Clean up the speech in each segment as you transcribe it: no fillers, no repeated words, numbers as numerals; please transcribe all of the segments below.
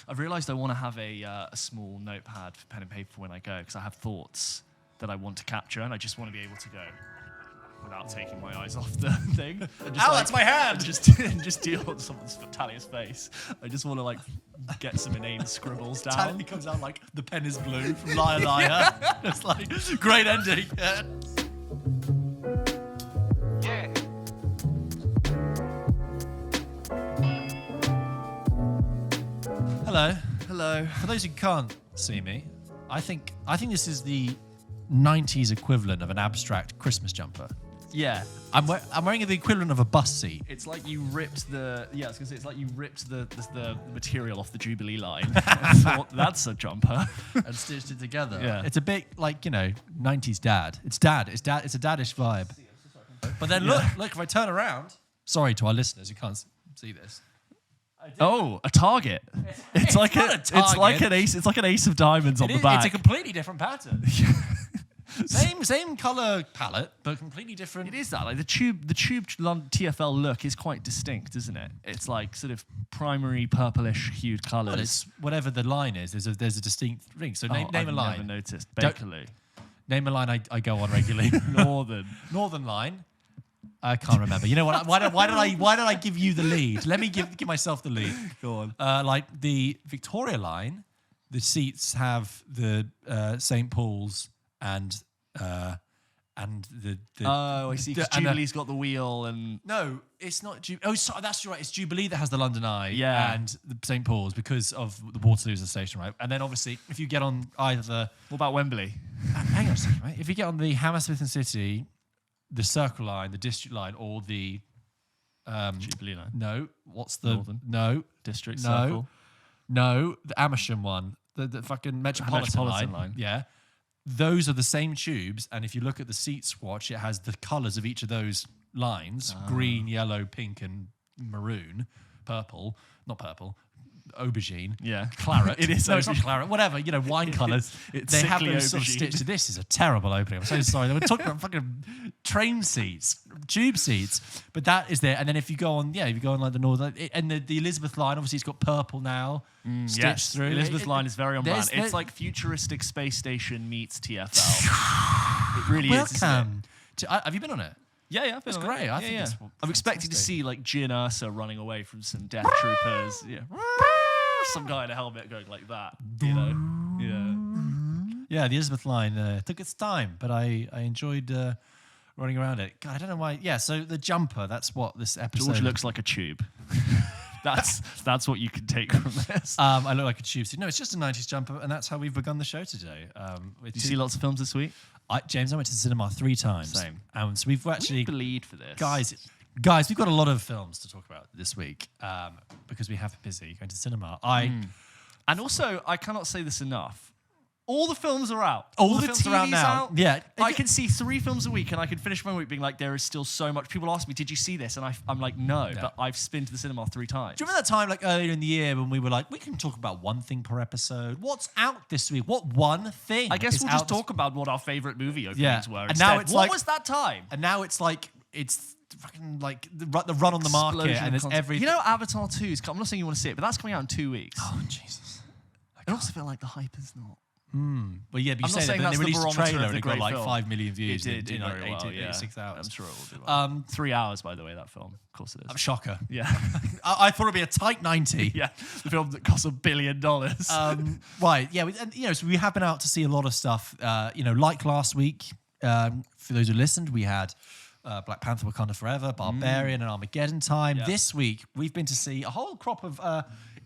I've realised I want to have a small notepad for pen and paper when I go because I have thoughts that I want to capture and I just want to be able to go without taking my eyes off the thing. Ow, that's my hand! Just deal with someone's Talia's face. I just want to like get some inane scribbles down. Talia comes out like the pen is blue from Liar Liar. It's like, great ending. Yeah. Hello. Hello. For those who can't see me, I think this is the 90s equivalent of an abstract Christmas jumper. Yeah. I'm wearing the equivalent of a bus seat. It's like you ripped I was gonna say it's like you ripped the material off the Jubilee line and thought that's a jumper And stitched it together. Yeah. It's a bit like, 90s dad. It's a daddish vibe. But then look, if I turn around, sorry to our listeners who can't see this. Oh, a target. It's like not a It's like target. an ace. It's like an ace of diamonds on the back. It's a completely different pattern. Same color palette, but completely different. It is that like the tube TFL look is quite distinct, isn't it? It's like sort of primary purplish hued colours. Well, it's whatever the line is. There's a distinct thing. So name a I've line. Never noticed. Don't- Bakerloo. Name a line I go on regularly. Northern line. I can't remember. You know what? Why did I give you the lead? Let me give myself the lead. Go on. Like the Victoria line, the seats have the St. Paul's and the. Oh, I see. 'Cause Jubilee's got the wheel and No, it's not Jubilee. Oh, sorry, that's right. It's Jubilee that has the London Eye Yeah. and the St. Paul's because of the Waterloo's the station, right? And then obviously, if you get on either the... what about Wembley? Hang on a second, right? If you get on the Hammersmith and City, the Circle Line, the District Line, or the... Jubilee line. No, what's the... Northern. No. District No. Circle. No, the Amersham one. The fucking Metropolitan line. Yeah. Those are the same tubes, and if you look at the seat swatch, it has the colours of each of those lines. Green, yellow, pink, and maroon. Purple. Not purple. Aubergine. Yeah. Claret. It is No, it's not aubergine. claret. Whatever, wine colours. It's They have sickly those sort of aubergine. stitched. This is a terrible opening. I'm so sorry. We're talking about fucking train seats, tube seats. But that is there. And then if you go on, like the Northern, and the Elizabeth line, obviously it's got purple now. Stitched Yes, through. Elizabeth line is very on brand. there's- It's like futuristic space station meets TFL. It really is. Isn't it? Welcome. Have you been on it? Yeah, I've been That's on it. great. I Yeah, think yeah. it's I'm expecting to fantastic. see like Jin Ursa running away from some death troopers. Yeah. Some guy in a helmet going like that. You know? Yeah. Yeah, the Elizabeth line took its time, but I enjoyed running around it. God, I don't know why. Yeah, so the jumper, that's what this episode... George looks like a tube. That's what you can take from this. I look like a tube suit. No, it's just a 90s jumper, and that's how we've begun the show today. Did you see lots of films this week? James, I went to the cinema 3 times. Same. So we've actually... We bleed for this. Guys, we've got a lot of films to talk about this week because we have been busy going to cinema. And also, I cannot say this enough. All the films are out. All the films are out TV's now. Yeah. I can see 3 films a week and I can finish my week being like, there is still so much. People ask me, did you see this? And I'm like, no, but I've been to the cinema 3 times. Do you remember that time, like earlier in the year, when we were like, we can talk about one thing per episode? What's out this week? What one thing? I guess is we'll out just talk about what our favourite movie openings Yeah. were. And Instead. now it's what like- was that time? And now it's like, it's fucking like the run on the market, Explosion and of there's content. everything. You know, Avatar 2 is. I'm not saying you want to see it, but that's coming out in 2 weeks. Oh, Jesus. I also feel like the hype is not. Well, yeah, but you I'm not say that, saying but that's they the released a barometer trailer of and the it got great like film. 5 million views It did in do like very well, 86 hours. I'm sure it will do well. 3 hours, by the way, that film. Of course it is. Shocker. Yeah. I thought it'd be a tight 90. Yeah. The film that cost $1 billion. Right, yeah, and so we have been out to see a lot of stuff. Like last week, for those who listened, we had Black Panther: Wakanda Forever, Barbarian, and Armageddon Time. Yeah. This week, we've been to see a whole crop of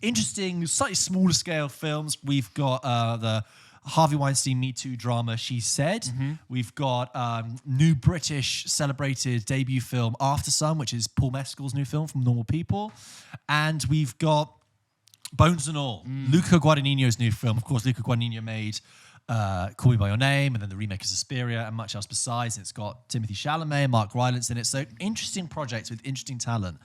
interesting, slightly smaller scale films. We've got the Harvey Weinstein MeToo drama, She Said. We've got new British celebrated debut film, Aftersun, which is Paul Mescal's new film from Normal People. And we've got Bones and All, Luca Guadagnino's new film. Of course, Luca Guadagnino made Call Me By Your Name, and then the remake of Suspiria, and much else besides. And it's got Timothee Chalamet and Mark Rylance in it. So interesting projects with interesting talent.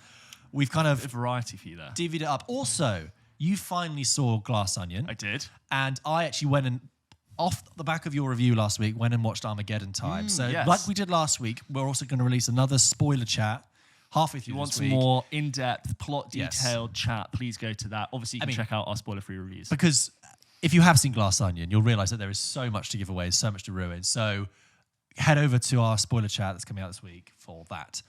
We've kind of A variety for you there. divvied it up. Also, you finally saw Glass Onion. I did. And I actually went and, off the back of your review last week, went and watched Armageddon Time. So yes. like we did last week, we're also going to release another spoiler chat, halfway If through you want this some week. more in-depth, plot Yes. detailed chat, please go to that. Obviously, you can check out our spoiler-free reviews. Because if you have seen Glass Onion, you'll realise that there is so much to give away, so much to ruin. So head over to our spoiler chat that's coming out this week for that.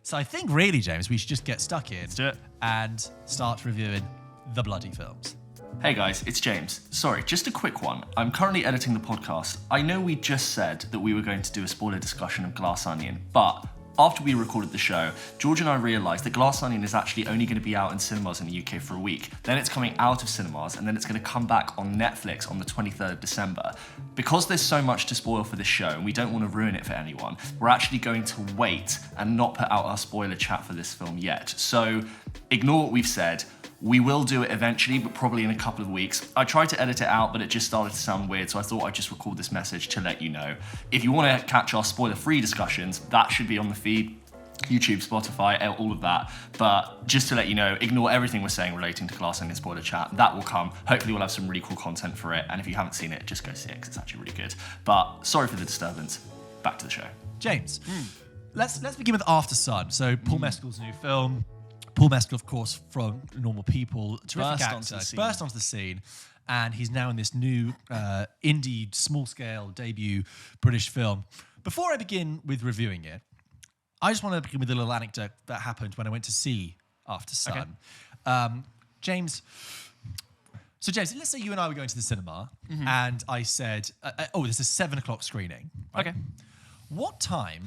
So I think really, James, we should just get stuck in. Let's do it. And start reviewing the bloody films. Hey guys, it's James. Sorry, just a quick one. I'm currently editing the podcast. I know we just said that we were going to do a spoiler discussion of Glass Onion, but after we recorded the show, George and I realised that Glass Onion is actually only going to be out in cinemas in the UK for a week. Then it's coming out of cinemas, and then it's going to come back on Netflix on the 23rd of December. Because there's so much to spoil for this show, and we don't want to ruin it for anyone, we're actually going to wait and not put out our spoiler chat for this film yet. So ignore what we've said. We will do it eventually, but probably in a couple of weeks. I tried to edit it out, but it just started to sound weird, so I thought I'd just record this message to let you know. If you want to catch our spoiler-free discussions, that should be on the feed, YouTube, Spotify, all of that. But just to let you know, ignore everything we're saying relating to Glass Onion spoiler chat. That will come. Hopefully we'll have some really cool content for it, and if you haven't seen it, just go see it, because it's actually really good. But sorry for the disturbance. Back to the show. James, let's begin with Aftersun. So Paul Mescal's new film. Paul Mescal, of course, from Normal People, terrific actor, burst onto the scene, and he's now in this new indie, small-scale debut British film. Before I begin with reviewing it, I just want to begin with a little anecdote that happened when I went to see Aftersun. Okay. James, let's say you and I were going to the cinema, and I said, there's a 7 o'clock screening. Right? Okay. What time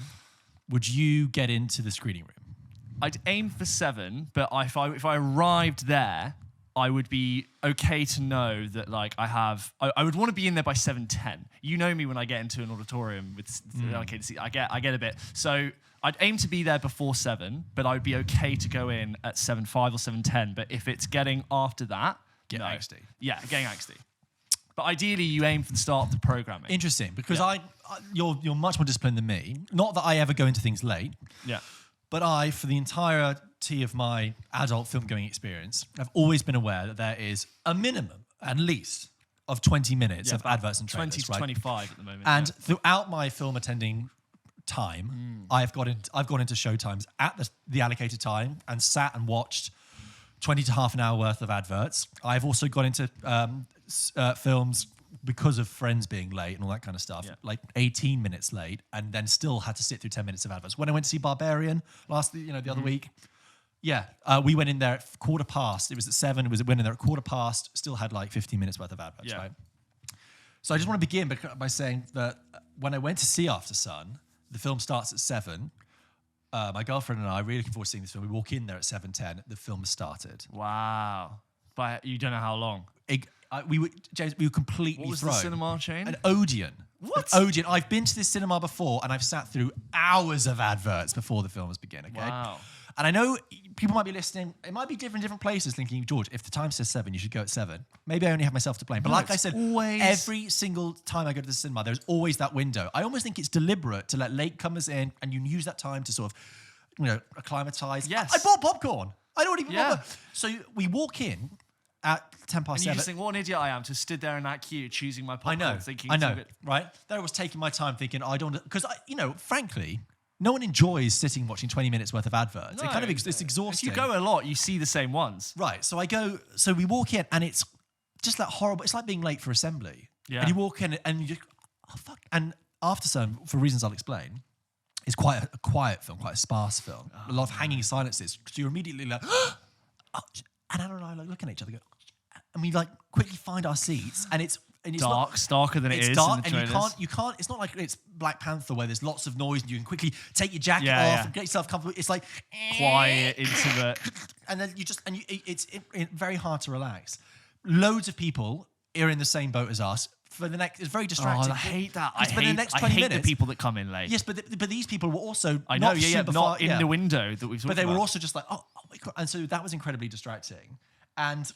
would you get into the screening room? I'd aim for 7, but if I arrived there, I would be okay to know that I would want to be in there by 7:10. You know me when I get into an auditorium with I get a bit. So I'd aim to be there before 7, but I would be okay to go in at 7:05 or 7:10. But if it's getting after that, angsty. Yeah, getting angsty. But ideally, you aim for the start of the programming. Interesting, because you're much more disciplined than me. Not that I ever go into things late. Yeah. But for the entirety of my adult film-going experience, I've always been aware that there is a minimum, at least, of 20 minutes of adverts and trailers. 20 to 25 at the moment. And throughout my film attending time, I've gone into showtimes at the allocated time and sat and watched 20 to half an hour worth of adverts. I've also got into films because of friends being late and all that kind of stuff, like 18 minutes late, and then still had to sit through 10 minutes of adverts. When I went to see Barbarian the other week, we went in there at 15:15. It was at 7. Went in there at 15:15. Still had like 15 minutes worth of adverts. Right. So I just want to begin by saying that when I went to see Aftersun, the film starts at 7. My girlfriend and I are really looking forward to seeing this film. We walk in there at 7:10. The film has started. Wow. But you don't know how long. We were completely What was thrown. the cinema chain? An Odeon. What? An Odeon. I've been to this cinema before, and I've sat through hours of adverts before the film has begun. Okay. Wow. And I know people might be listening. It might be different places, thinking, George, if the time says 7, you should go at 7. Maybe I only have myself to blame. But like I said, every single time I go to the cinema, there's always that window. I almost think it's deliberate to let latecomers in, and you use that time to sort of, acclimatise. Yes. I bought popcorn. I don't even remember. So we walk in at 7:10. And you just think, what an idiot I am to have stood there in that queue choosing my popcorn. I know, right? There I was taking my time thinking, I don't... Because, frankly, no one enjoys sitting watching 20 minutes worth of adverts. No, It's exhausting. If you go a lot, you see the same ones. Right, so we walk in and it's just that horrible... It's like being late for assembly. Yeah. And you walk in and you just... Oh, fuck. And Aftersun, for reasons I'll explain, is quite a quiet film, quite a sparse film. A lot of hanging silences. So you're immediately like... and Anna and I are looking at each other, and we quickly find our seats, and it's darker than it is. It's dark, in the and you can't. It's not like it's Black Panther where there's lots of noise and you can quickly take your jacket off and get yourself comfortable. It's like quiet, intimate, and then it's very hard to relax. Loads of people are in the same boat as us. For the next, it's very distracting. Oh, I hate that. I hate the people that come in late. Yes, but these people were also not in the window that we've talked about. But they were also just like, oh my God. And so that was incredibly distracting. And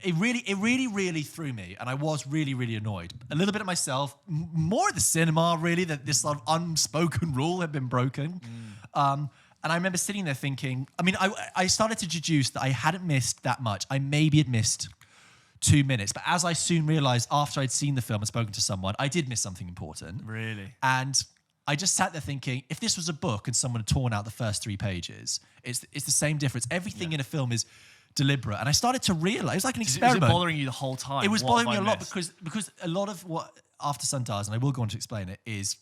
it really threw me. And I was really, really annoyed. A little bit at myself, more at the cinema, really, that this sort of unspoken rule had been broken. And I remember sitting there thinking, I started to deduce that I hadn't missed that much. I maybe had missed 2 minutes. But as I soon realised after I'd seen the film and spoken to someone, I did miss something important. Really? And I just sat there thinking, if this was a book and someone had torn out the first 3 pages, it's the same difference. Everything in a film is deliberate. And I started to realize, it was like an experiment. Was it bothering you the whole time? It was bothering me a lot because a lot of what Aftersun does, and I will go on to explain it, is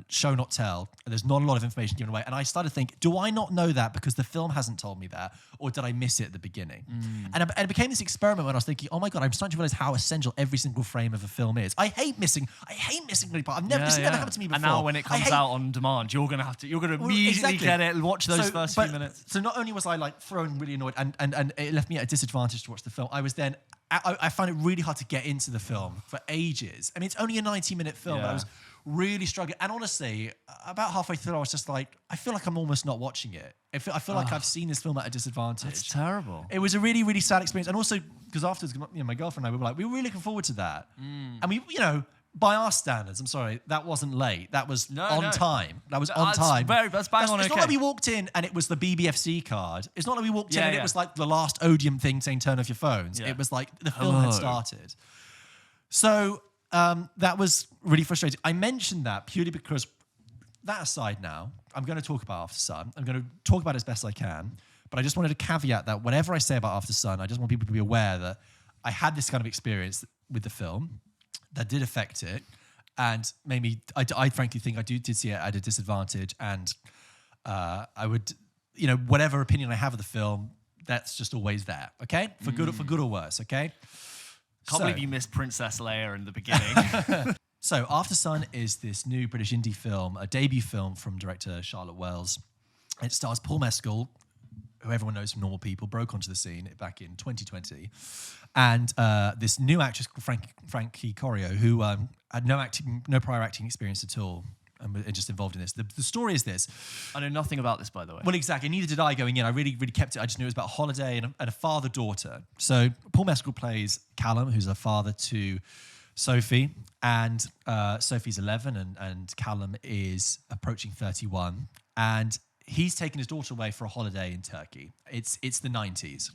show not tell. There's not a lot of information given away. And I started to think, do I not know that because the film hasn't told me that? Or did I miss it at the beginning? And it became this experiment when I was thinking, oh my God, I'm starting to realize how essential every single frame of a film is. I hate missing any part. This never happened to me before. And now when it comes out on demand, you're going to immediately get it and watch those first few minutes. So not only was I like thrown really annoyed and it left me at a disadvantage to watch the film, I found it really hard to get into the film for ages. I mean, it's only a 90-minute film, but I was really struggling. And honestly, about halfway through, I was just like, I feel like I'm almost not watching it. I feel like I've seen this film at a disadvantage. It's terrible. It was a really, really sad experience. And also, because afterwards, my girlfriend and I, we were really looking forward to that. And we, by our standards, I'm sorry, that wasn't late. That was on time. That was on time. That's bang on. It's not like we walked in and it was the BBFC card. It's not like we walked in and it was like the last Odium thing saying turn off your phones. It was like the film had started. So that was really frustrating. I mentioned that purely because, that aside now, I'm going to talk about Aftersun. I'm going to talk about it as best I can. But I just wanted to caveat that whatever I say about Aftersun, I just want people to be aware that I had this kind of experience with the film that did affect it, and made me. I frankly think I did see it at a disadvantage, and I would, whatever opinion I have of the film, that's just always there. Okay, for good or worse. Okay. Can't believe you missed Princess Leia in the beginning. So Aftersun is this new British indie film, a debut film from director Charlotte Wells. It stars Paul Mescal, who everyone knows from Normal People, broke onto the scene back in 2020. And this new actress called Frankie Corio, who had no prior acting experience at all, and just involved in this. The story is this. I know nothing about this, by the way. Well, exactly. Neither did I going in. I really, really kept it. I just knew it was about a holiday and a father-daughter. So Paul Mescal plays Callum, who's a father to Sophie. And Sophie's 11 and Callum is approaching 31. And he's taken his daughter away for a holiday in Turkey. It's the 90s.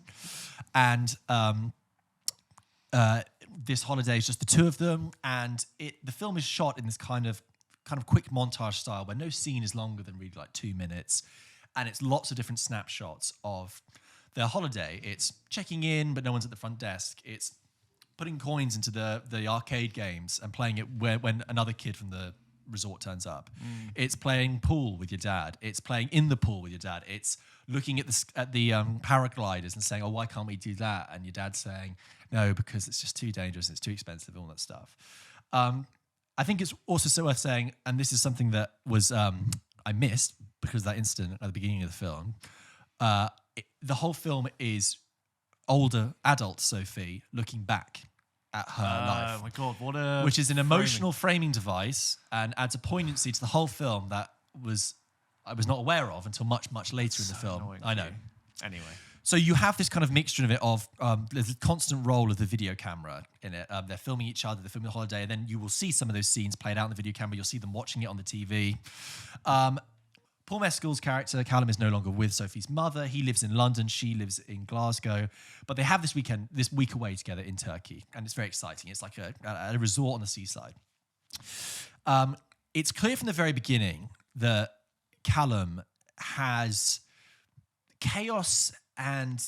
And this holiday is just the two of them. And the film is shot in this kind of quick montage style where no scene is longer than really like 2 minutes. And it's lots of different snapshots of their holiday. It's checking in, but no one's at the front desk. It's putting coins into the arcade games and playing it when another kid from the resort turns up. It's playing pool with your dad. It's playing in the pool with your dad. It's looking at the paragliders and saying, oh, why can't we do that? And your dad's saying, no, because it's just too dangerous. It's too expensive, all that stuff. I think it's also so worth saying, and this is something that was I missed because of that incident at the beginning of the film. The whole film is older adult Sophie looking back at her life. Oh my God, which is an emotional framing device and adds a poignancy to the whole film that I was not aware of until much, much later in the film. I know. Anyway. So you have this kind of mixture of it there's a constant role of the video camera in it. They're filming each other, they're filming the holiday, and then you will see some of those scenes played out in the video camera. You'll see them watching it on the TV. Paul Mescal's character, Callum, is no longer with Sophie's mother. He lives in London, she lives in Glasgow. But they have this week away together in Turkey, and it's very exciting. It's like a resort on the seaside. It's clear from the very beginning that Callum has chaos and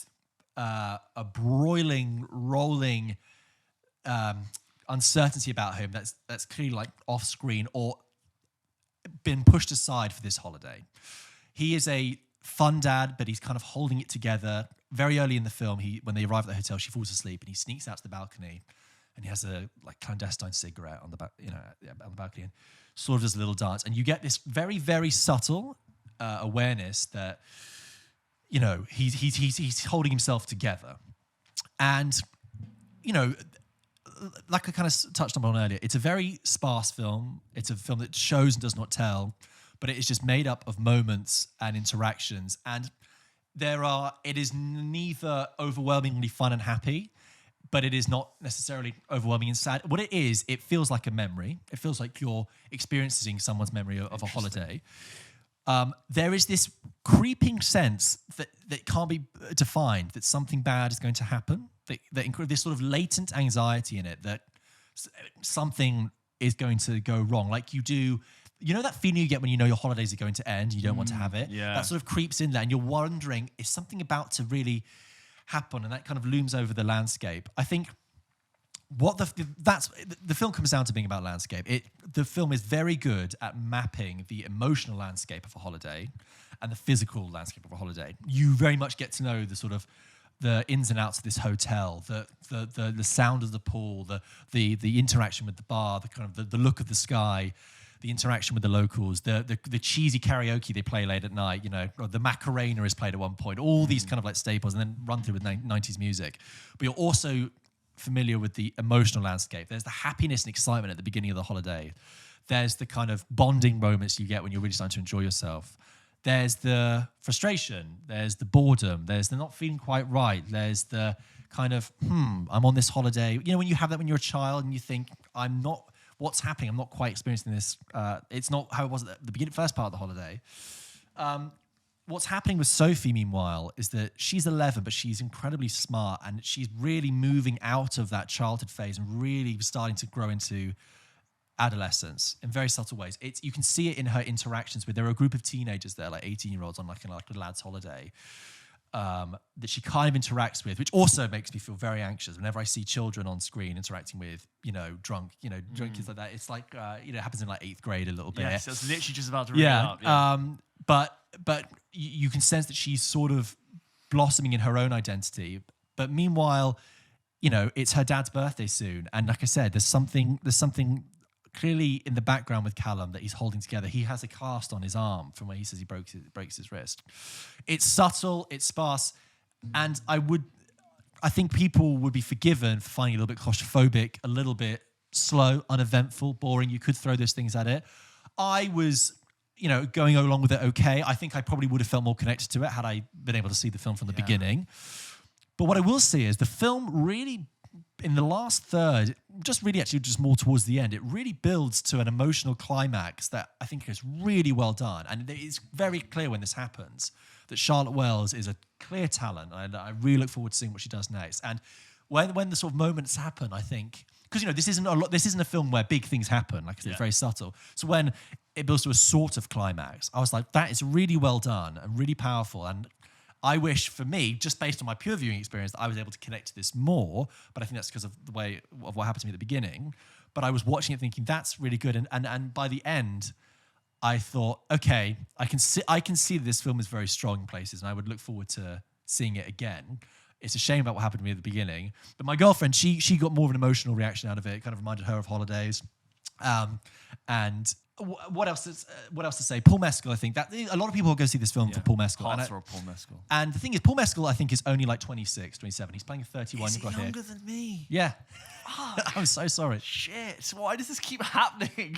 a broiling, rolling uncertainty about him that's clearly like off screen or been pushed aside for this holiday. He is a fun dad, but he's kind of holding it together. Very early in the film, when they arrive at the hotel, she falls asleep and he sneaks out to the balcony and he has a clandestine cigarette on the balcony and sort of does a little dance. And you get this very, very subtle awareness that he's holding himself together. And like I kind of touched on earlier, it's a very sparse film. It's a film that shows and does not tell, but it is just made up of moments and interactions. And it is neither overwhelmingly fun and happy, but it is not necessarily overwhelming and sad. What it is, it feels like a memory. It feels like you're experiencing someone's memory of a holiday. There is this creeping sense that can't be defined, that something bad is going to happen. This sort of latent anxiety in it that something is going to go wrong. Like you do you know that feeling you get when you know your holidays are going to end, you don't want to have it? Yeah. That sort of creeps in there and you're wondering, is something about to really happen? And that kind of looms over the landscape. I think what the film comes down to being about landscape. The film is very good at mapping the emotional landscape of a holiday and the physical landscape of a holiday. You very much get to know the sort of the ins and outs of this hotel, the sound of the pool, the interaction with the bar, the kind of the look of the sky, the interaction with the locals, the cheesy karaoke they play late at night, or the Macarena is played at one point, all these kind of like staples, and then run through with 90s music. But you're also familiar with the emotional landscape. There's the happiness and excitement at the beginning of the holiday. There's the kind of bonding moments you get when you're really starting to enjoy yourself. There's the frustration, there's the boredom, there's the not feeling quite right, there's the kind of, I'm on this holiday. When you have that when you're a child and you think, what's happening? I'm not quite experiencing this. It's not how it was at the beginning, first part of the holiday. What's happening with Sophie, meanwhile, is that she's 11, but she's incredibly smart and she's really moving out of that childhood phase and really starting to grow into adolescence in very subtle ways. You can see it in her interactions with, there are a group of teenagers there, like 18-year-olds on like a lad's holiday, that she kind of interacts with, which also makes me feel very anxious whenever I see children on screen interacting with, drunk kids like that. It's like, it happens in like 8th grade a little bit. Yes, I was literally just about to read it up. Yeah. But you can sense that she's sort of blossoming in her own identity. But meanwhile, it's her dad's birthday soon. And like I said, there's something clearly in the background with Callum that he's holding together. He has a cast on his arm from where he says he breaks his wrist. It's subtle, it's sparse, and I think people would be forgiven for finding it a little bit claustrophobic, a little bit slow, uneventful, boring. You could throw those things at it. I was, going along with it okay. I think I probably would have felt more connected to it had I been able to see the film from the beginning. But what I will say is the film really, in the last third, just more towards the end, it really builds to an emotional climax that I think is really well done. And it's very clear when this happens that Charlotte Wells is a clear talent. And I really look forward to seeing what she does next. And when the sort of moments happen, I think, because this isn't a film where big things happen. Like I said, it's very subtle. So when it builds to a sort of climax, I was like, that is really well done and really powerful. And I wish, for me, just based on my pure viewing experience, that I was able to connect to this more. But I think that's because of the way of what happened to me at the beginning. But I was watching it thinking, that's really good. And by the end, I thought, okay, I can see that this film is very strong in places, and I would look forward to seeing it again. It's a shame about what happened to me at the beginning. But my girlfriend, she got more of an emotional reaction out of it. It kind of reminded her of holidays. And what else to say? Paul Mescal, I think that a lot of people will go see this film for Paul Mescal. Paul Mescal. And the thing is, Paul Mescal, I think, is only like 26, 27. He's playing a 31. Is he younger than me? Yeah. I'm so sorry. Shit. Why does this keep happening?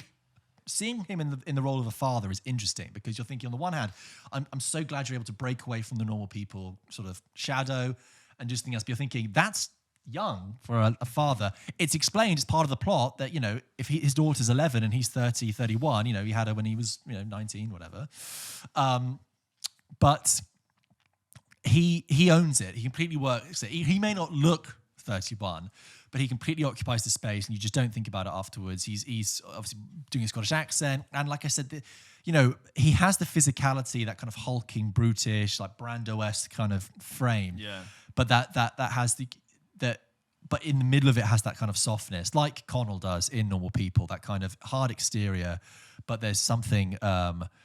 Seeing him in the role of a father is interesting because you're thinking, on the one hand, I'm so glad you're able to break away from the normal people sort of shadow and just something else. But you're thinking, that's young for a father. It's explained as part of the plot that, if his daughter's 11 and he's 30, 31, he had her when he was, 19, whatever. But he owns it. He completely works it. He may not look 31, but he completely occupies the space and you just don't think about it afterwards. He's obviously doing a Scottish accent. And like I said, he has the physicality, that kind of hulking, brutish, like Brando-esque kind of frame. Yeah. But that has but in the middle of it has that kind of softness, like Connell does in Normal People, that kind of hard exterior, but there's something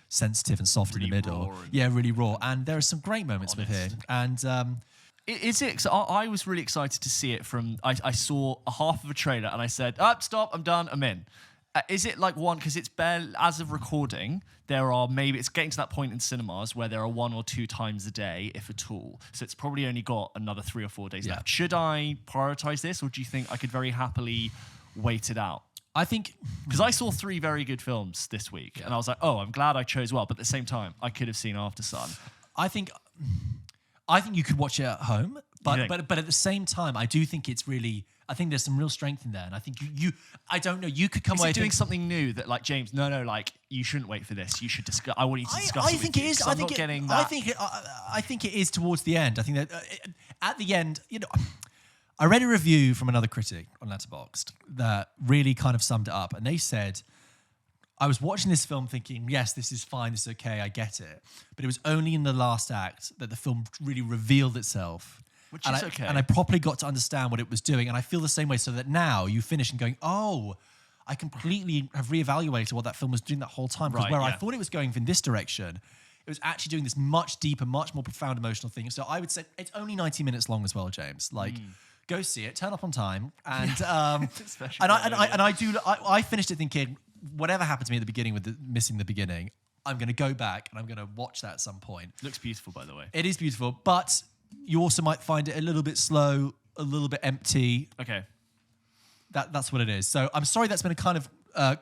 sensitive and soft in the middle. Really raw. And there are some great moments with him. And is it? So I was really excited to see it I saw a half of a trailer and I said, stop, I'm done, I'm in. Is it like one, because it's barely, as of recording, it's getting to that point in cinemas where there are 1 or 2 times a day, if at all. So it's probably only got another 3 or 4 days left. Should I prioritize this, or do you think I could very happily wait it out? I think, because I saw 3 very good films this week, and I was like, I'm glad I chose well. But at the same time, I could have seen Aftersun. I think you could watch it at home, but at the same time, I do think it's really. I think there's some real strength in there, and I think I don't know, you could come away doing something new that, like, James, no, like, you shouldn't wait for this. You should discuss. I want you to discuss. I think it is. I think it is towards the end. I think that at the end, I read a review from another critic on Letterboxd that really kind of summed it up, and they said, I was watching this film thinking, yes, this is fine, this is okay, I get it. But it was only in the last act that the film really revealed itself. Which is okay. And I properly got to understand what it was doing. And I feel the same way, so that now you finish and going, oh, I completely have reevaluated what that film was doing that whole time. Because I thought it was going in this direction, it was actually doing this much deeper, much more profound emotional thing. So I would say it's only 90 minutes long as well, James. Like, go see it, turn up on time. And I finished it thinking, whatever happened to me at the beginning with missing the beginning, I'm going to go back and I'm going to watch that at some point. Looks beautiful, by the way. It is beautiful, but you also might find it a little bit slow, a little bit empty. Okay. That's what it is. So I'm sorry that's been a kind of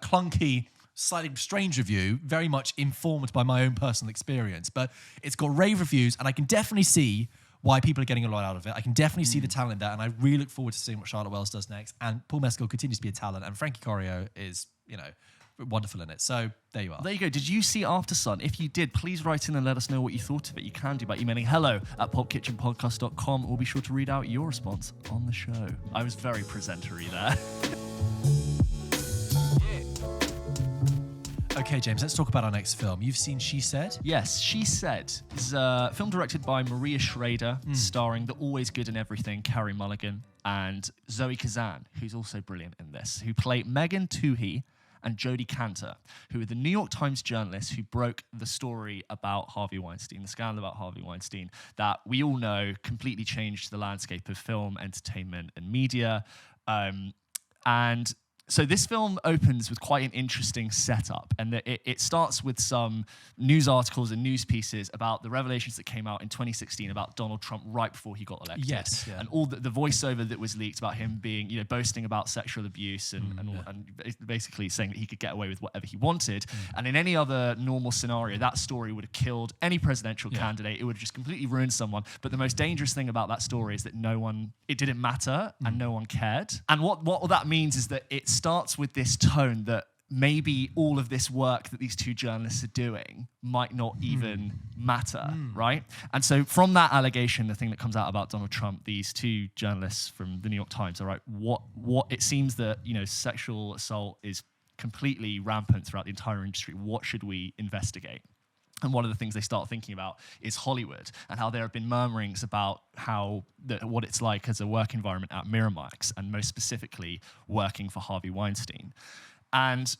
clunky, slightly strange review, very much informed by my own personal experience. But it's got rave reviews, and I can definitely see why people are getting a lot out of it. I can definitely see the talent there, and I really look forward to seeing what Charlotte Wells does next. And Paul Mescal continues to be a talent, and Frankie Corio is, wonderful in it. So there you are. There you go. Did you see Aftersun? If you did, please write in and let us know what you thought of it. You can do by emailing hello@pulpkitchenpodcast.com, or be sure to read out your response on the show. I was very presentery there. Okay, James, let's talk about our next film. You've seen She Said? Yes, She Said is a film directed by Maria Schrader, starring the always good in everything Carey Mulligan and Zoe Kazan, who's also brilliant in this, who play Megan Toohey and Jodie Cantor, who are the New York Times journalists who broke the story about Harvey Weinstein, the scandal about Harvey Weinstein, that we all know completely changed the landscape of film, entertainment, and media. And so this film opens with quite an interesting setup, and it starts with some news articles and news pieces about the revelations that came out in 2016 about Donald Trump right before he got elected. Yes, yeah. And all the voiceover that was leaked about him being, boasting about sexual abuse and basically saying that he could get away with whatever he wanted. And in any other normal scenario, that story would have killed any presidential candidate. It would have just completely ruined someone. But the most dangerous thing about that story is that it didn't matter and no one cared. And what that means is that it starts with this tone that maybe all of this work that these two journalists are doing might not even matter, right? And so from that allegation, the thing that comes out about Donald Trump, these two journalists from the New York Times are right, what it seems that, sexual assault is completely rampant throughout the entire industry. What should we investigate? And one of the things they start thinking about is Hollywood and how there have been murmurings about what it's like as a work environment at Miramax, and most specifically working for Harvey Weinstein. And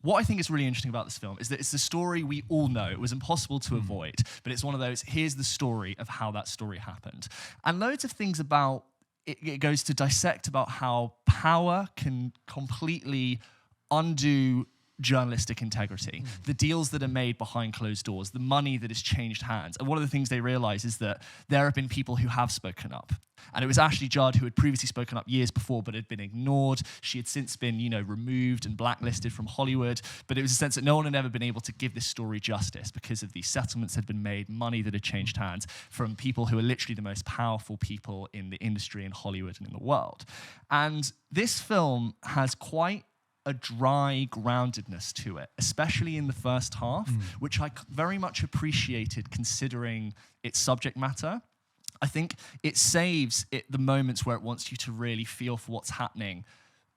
what I think is really interesting about this film is that it's the story we all know. It was impossible to avoid, but it's one of those, here's the story of how that story happened. And loads of things about it goes to dissect about how power can completely undo journalistic integrity, the deals that are made behind closed doors, the money that has changed hands. And one of the things they realize is that there have been people who have spoken up. And it was Ashley Judd who had previously spoken up years before but had been ignored. She had since been, removed and blacklisted from Hollywood. But it was a sense that no one had ever been able to give this story justice because of these settlements that had been made, money that had changed hands from people who are literally the most powerful people in the industry in Hollywood and in the world. And this film has quite a dry groundedness to it, especially in the first half, which I very much appreciated considering its subject matter. I think it saves the moments where it wants you to really feel for what's happening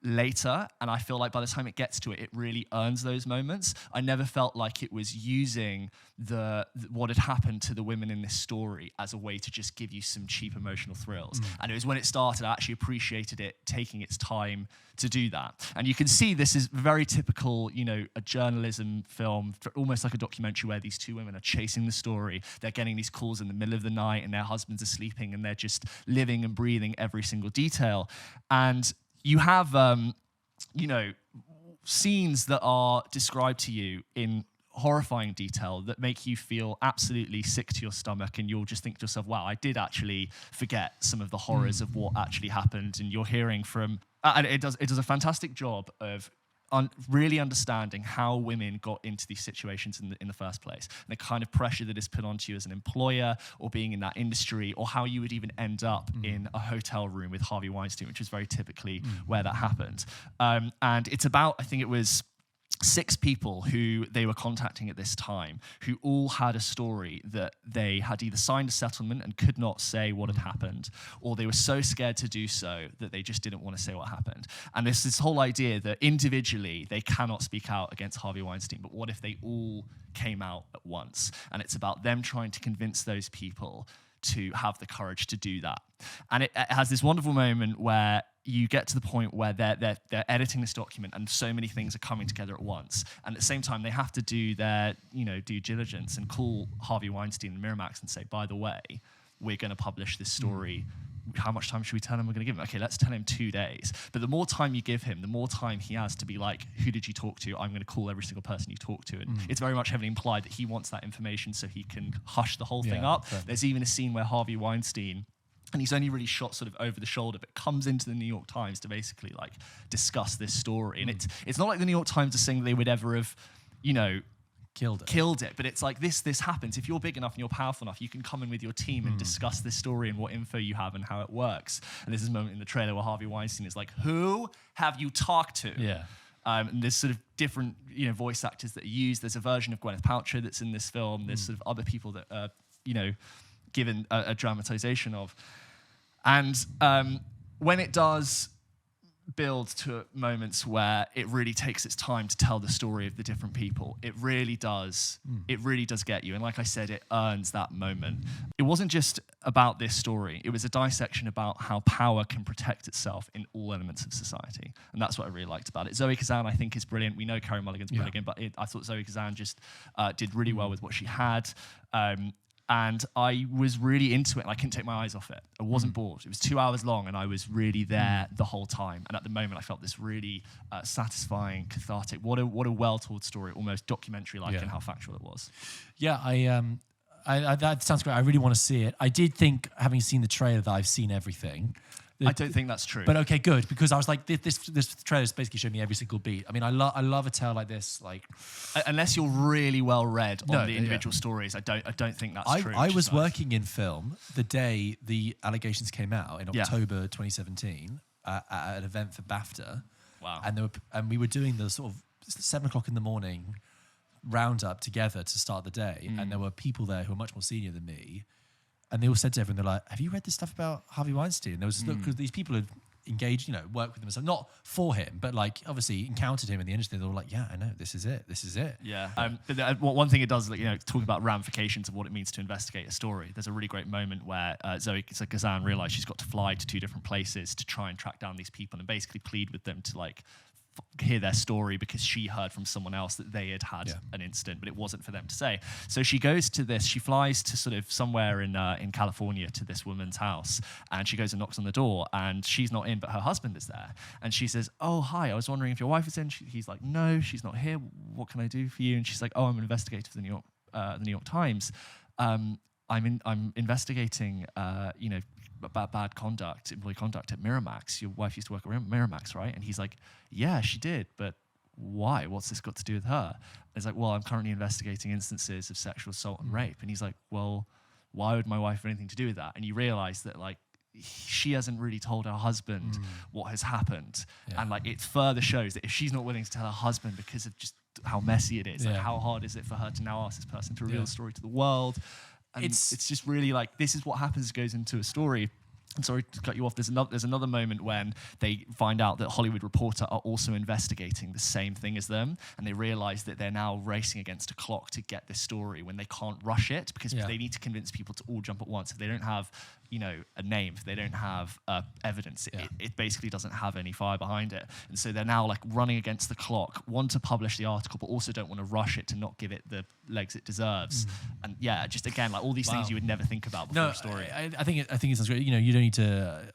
later, and I feel like by the time it gets to it, it really earns those moments. I never felt like it was using what had happened to the women in this story as a way to just give you some cheap emotional thrills. And it was when it started, I actually appreciated it taking its time to do that. And you can see this is very typical, a journalism film, almost like a documentary where these two women are chasing the story. They're getting these calls in the middle of the night and their husbands are sleeping and they're just living and breathing every single detail. And you have, scenes that are described to you in horrifying detail that make you feel absolutely sick to your stomach, and you'll just think to yourself, wow, I did actually forget some of the horrors of what actually happened. And you're hearing from, and it does a fantastic job of really understanding how women got into these situations in the first place, and the kind of pressure that is put onto you as an employer or being in that industry, or how you would even end up in a hotel room with Harvey Weinstein, which is very typically where that happened. And it's about, I think it was 6 people who they were contacting at this time who all had a story that they had either signed a settlement and could not say what had happened, or they were so scared to do so that they just didn't want to say what happened. And this whole idea that individually they cannot speak out against Harvey Weinstein, but what if they all came out at once? And it's about them trying to convince those people to have the courage to do that. And it has this wonderful moment where you get to the point where they're editing this document and so many things are coming together at once. And at the same time, they have to do their due diligence and call Harvey Weinstein and Miramax and say, by the way, we're going to publish this story. How much time should we tell him we're going to give him? Okay, let's tell him 2 days. But the more time you give him, the more time he has to be like, who did you talk to? I'm going to call every single person you talk to. And it's very much heavily implied that he wants that information so he can hush the whole thing up. Definitely. There's even a scene where Harvey Weinstein, and he's only really shot sort of over the shoulder, but comes into the New York Times to basically like discuss this story. And it's not like the New York Times are saying they would ever have, killed it, but it's like this happens. If you're big enough and you're powerful enough, you can come in with your team and discuss this story and what info you have and how it works. And there's this moment in the trailer where Harvey Weinstein is like, who have you talked to? Yeah. And there's sort of different voice actors that are used. There's a version of Gwyneth Paltrow that's in this film. There's sort of other people that are given a dramatization of. And when it does build to moments where it really takes its time to tell the story of the different people, it really does get you. And like I said, it earns that moment. It wasn't just about this story. It was a dissection about how power can protect itself in all elements of society. And that's what I really liked about it. Zoe Kazan, I think, is brilliant. We know Carey Mulligan's brilliant, but I thought Zoe Kazan just did really well with what she had. And I was really into it, and I couldn't take my eyes off it. I wasn't bored. It was 2 hours long, and I was really there the whole time. And at the moment, I felt this really satisfying, cathartic. What a well-told story, almost documentary-like in how factual it was. Yeah, I that sounds great. I really want to see it. I did think, having seen the trailer, that I've seen everything. I don't think that's true. But okay, good, because I was like, this trailer's basically showed me every single beat. I mean, I love a tale like this. Like, unless you're really well read on the individual stories, I don't think that's true. I was working in film the day the allegations came out in October 2017 at an event for BAFTA. Wow. And we were doing the sort of 7:00 in the morning roundup together to start the day, and there were people there who were much more senior than me. And they all said to everyone, they're like, have you read this stuff about Harvey Weinstein? And there was because these people had engaged, worked with him and stuff, not for him, but like obviously encountered him in the industry. They were like, yeah, I know, this is it. Yeah. But one thing it does, talking about ramifications of what it means to investigate a story. There's a really great moment where Zoe Kazan realized she's got to fly to 2 different places to try and track down these people and basically plead with them to hear their story, because she heard from someone else that they had an incident, but it wasn't for them to say. So she flies to sort of somewhere in California to this woman's house, and she goes and knocks on the door, and she's not in, but her husband is there. And she says, oh, hi, I was wondering if your wife is in. He's like, no, she's not here. What can I do for you? And she's like, oh, I'm an investigator for the New York Times. I'm investigating, bad conduct, employee conduct at Miramax. Your wife used to work at Miramax, right? And he's like, yeah, she did, but why? What's this got to do with her? And it's like, well, I'm currently investigating instances of sexual assault and rape. And he's like, well, why would my wife have anything to do with that? And you realize that she hasn't really told her husband what has happened. Yeah. And it further shows that if she's not willing to tell her husband because of just how messy it is, how hard is it for her to now ask this person to reveal the story to the world? And it's just really this is what happens, goes into a story. I'm sorry to cut you off. There's another moment when they find out that Hollywood Reporter are also investigating the same thing as them, and they realize that they're now racing against a clock to get this story when they can't rush it, because they need to convince people to all jump at once. If they don't have a name, if they don't have evidence, it basically doesn't have any fire behind it. And so they're now running against the clock, want to publish the article, but also don't want to rush it to not give it the legs it deserves. And just again, all these things you would never think about before a story. I think it sounds great. You don't need to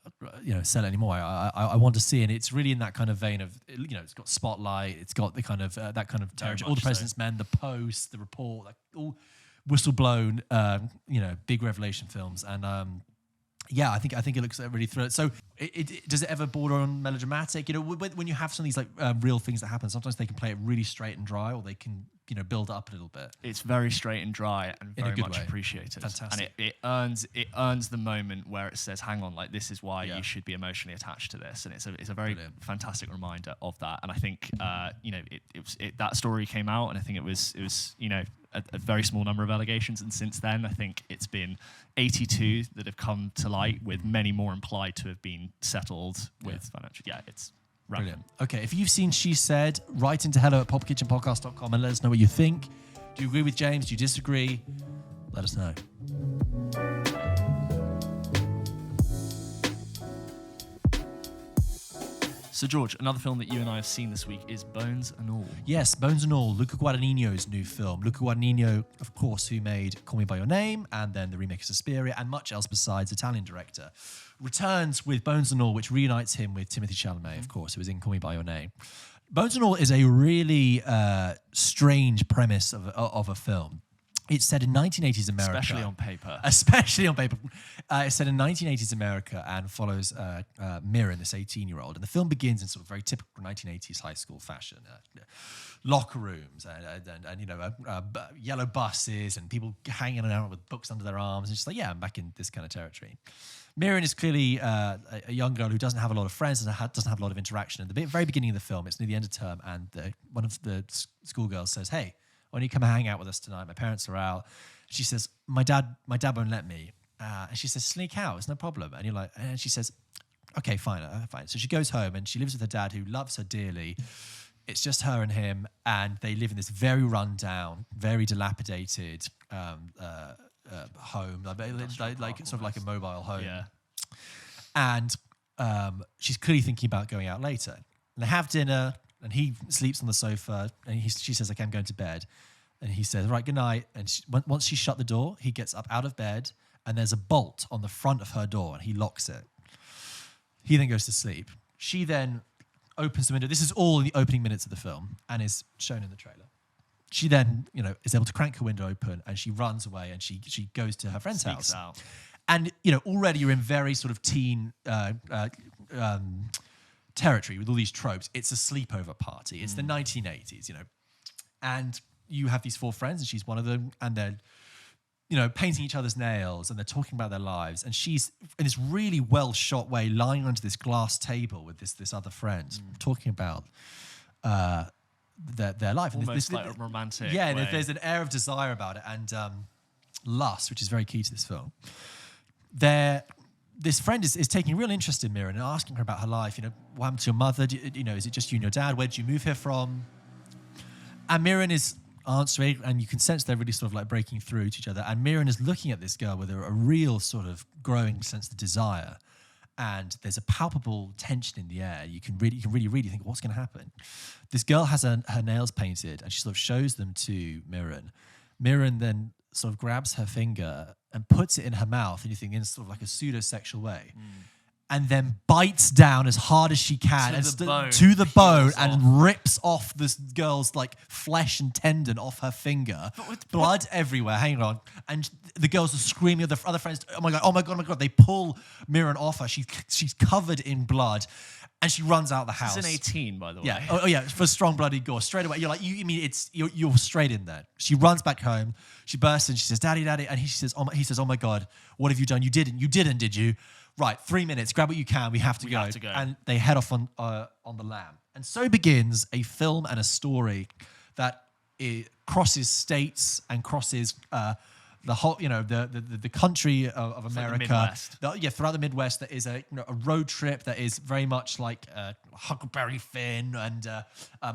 sell it anymore. I want to see, and it's really in that kind of vein of it's got Spotlight, it's got the kind of that kind of territory. All the President's Men, The Post, The Report, all whistleblown, big revelation films. And I think it looks really thrilling. So, does it ever border on melodramatic? When you have some of these real things that happen, sometimes they can play it really straight and dry, or they can build up a little bit. It's very straight and dry and In a very good much way. appreciated. Fantastic. And it earns the moment where it says, hang on, like this is why Yeah. you should be emotionally attached to this. And it's a very Brilliant. fantastic reminder of that. And I think that story came out, and I think it was a very small number of allegations, and since then I think it's been 82 that have come to light, with many more implied to have been settled with financial. Yeah, it's Brilliant. Okay, if you've seen She Said, write into hello@popkitchenpodcast.com and let us know what you think. Do you agree with James? Do you disagree? Let us know. So George, another film that you and I have seen this week is Bones and All. Yes, Bones and All, Luca Guadagnino's new film. Luca Guadagnino, of course, who made Call Me By Your Name and then the remake of Suspiria and much else besides, Italian director, returns with Bones and All, which reunites him with Timothee Chalamet, of course, who was in Call Me By Your Name. Bones and All is a really strange premise of a film. It's set in 1980s America. Especially on paper. Especially on paper. It's set in 1980s America and follows Mirren, this 18-year-old. And the film begins in sort of very typical 1980s high school fashion. Locker rooms and yellow buses and people hanging out with books under their arms. And she's like, yeah, I'm back in this kind of territory. Mirren is clearly a young girl who doesn't have a lot of friends, doesn't have a lot of interaction. At the very beginning of the film, it's near the end of term, and one of the schoolgirls says, hey, why don't you come and hang out with us tonight? My parents are out. She says, my dad won't let me. And she says, sneak out, it's no problem. And you're like, and she says, okay, fine. So she goes home and she lives with her dad, who loves her dearly. It's just her and him, and they live in this very rundown, very dilapidated home, like sort of like a mobile home. Yeah. And she's clearly thinking about going out later. And they have dinner, and he sleeps on the sofa, and she says, okay, I'm going to bed. And he says, right, good night. And once she shut the door, he gets up out of bed, and there's a bolt on the front of her door, and he locks it. He then goes to sleep. She then opens the window. This is all in the opening minutes of the film and is shown in the trailer. She then, is able to crank her window open, and she runs away, and she goes to her friend's house. Out. And, already you're in very sort of teen territory with all these tropes. It's a sleepover party. It's the 1980s, and you have these four friends, and she's one of them, and they're, painting each other's nails, and they're talking about their lives, and she's in this really well shot way lying onto this glass table with this other friend, talking about their life. Almost like a romantic way. way. There's an air of desire about it, and lust, which is very key to this film. This friend is taking real interest in Mirren and asking her about her life. What happened to your mother? Is it just you and your dad? Where did you move here from? And Mirren is answering, and you can sense they're really sort of like breaking through to each other. And Mirren is looking at this girl with a real sort of growing sense of desire. And there's a palpable tension in the air. You can really think, what's going to happen? This girl has her nails painted, and she sort of shows them to Mirren. Mirren then sort of grabs her finger and puts it in her mouth, and you think in sort of like a pseudo-sexual way, and then bites down as hard as she can to the bone and rips off this girl's like flesh and tendon off her finger. Blood everywhere. Hang on. And the girls are screaming at the other friends, oh my God. They pull Mirren off her. She's covered in blood. And she runs out the house. It's an 18, by the way. Yeah. Oh yeah. For strong bloody gore. Straight away. You're like, you're straight in there. She runs back home. She bursts in. She says, Daddy. And he says, oh my God, what have you done? You didn't, did you? Right. 3 minutes. Grab what you can. We have to go. And they head off on the lam. And so begins a film and a story that crosses states and crosses the whole, the country of America. Like the Midwest. Throughout the Midwest, there is a road trip that is very much like Huckleberry Finn, and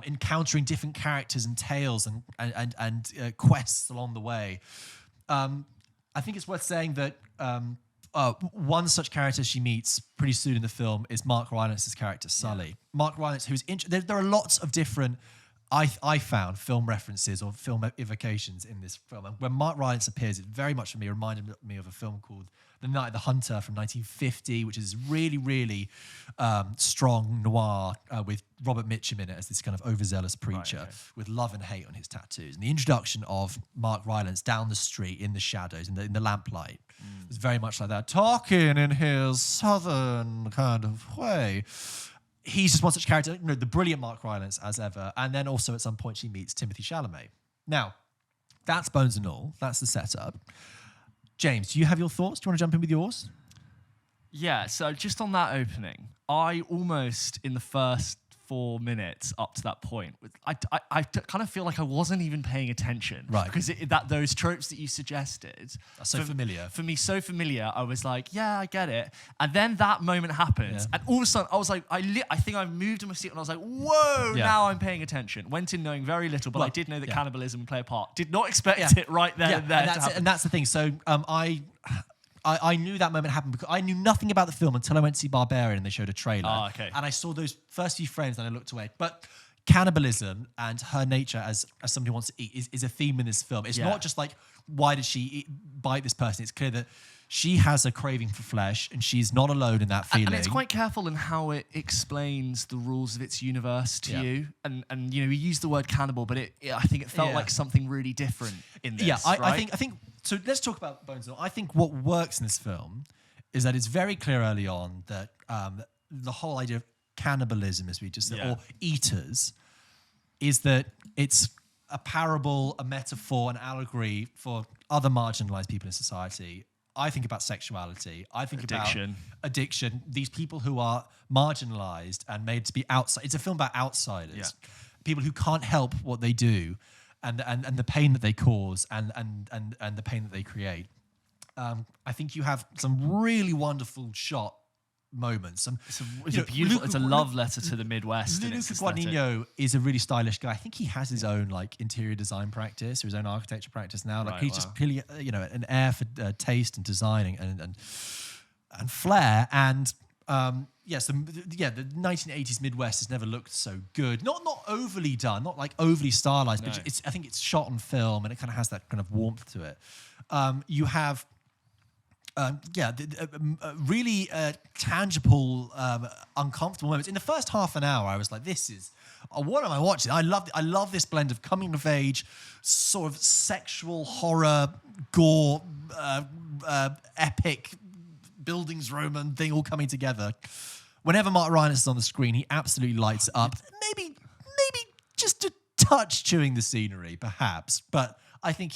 encountering different characters and tales and quests along the way. I think it's worth saying that one such character she meets pretty soon in the film is Mark Rylance's character, Sully. Yeah. Mark Rylance, who's there are lots of different, I found, film references or film evocations in this film. And when Mark Rylance appears, it very much for me reminded me of a film called The Night of the Hunter from 1950, which is really, really strong noir with Robert Mitchum in it as this kind of overzealous preacher with love and hate on his tattoos. And the introduction of Mark Rylance down the street in the shadows, in the lamplight, was very much like that, talking in his southern kind of way. He's just one such character, the brilliant Mark Rylance as ever. And then also at some point she meets Timothee Chalamet. Now, that's Bones and All. That's the setup. James, do you have your thoughts? Do you want to jump in with yours? Yeah, so just on that opening, I almost, in the first 4 minutes up to that point, I kind of feel like I wasn't even paying attention. Right. Because those tropes that you suggested are so familiar. For me, so familiar. I was like, yeah, I get it. And then that moment happens. And all of a sudden, I was like, I think I moved in my seat and I was like, whoa, now I'm paying attention. Went in knowing very little, but I did know that cannibalism would play a part. Did not expect it right there and there. And that's the thing. So I knew that moment happened because I knew nothing about the film until I went to see Barbarian and they showed a trailer. Oh, okay. And I saw those first few frames and I looked away. But cannibalism and her nature as somebody who wants to eat is a theme in this film. It's not just like, why did she bite this person? It's clear that she has a craving for flesh and she's not alone in that feeling. And it's quite careful in how it explains the rules of its universe to you. And you know, we use the word cannibal, but I think it felt like something really different in this. Yeah, I think so. Let's talk about Bones and All. I think what works in this film is that it's very clear early on that the whole idea of cannibalism, as we just said, or eaters, is that it's a parable, a metaphor, an allegory for other marginalized people in society. I think about sexuality. I think about addiction. These people who are marginalized and made to be outside. It's a film about outsiders, people who can't help what they do, and the pain that they cause, and the pain that they create. I think you have some really wonderful shot moments. It's a beautiful. It's a love letter to the Midwest. Luca Guadagnino is a really stylish guy. I think he has his own interior design practice or his own architecture practice now. He's just clearly an air for taste and designing and flair. And the 1980s Midwest has never looked so good. Not overly done, not overly stylized, but I think it's shot on film and it kind of has that kind of warmth to it. You have. Really tangible, uncomfortable moments. In the first half an hour, I was like, this is, what am I watching? I love this blend of coming of age, sort of sexual horror, gore, epic, buildings Roman thing all coming together. Whenever Mark Rylance is on the screen, he absolutely lights it up. Maybe just a touch chewing the scenery, perhaps, but I think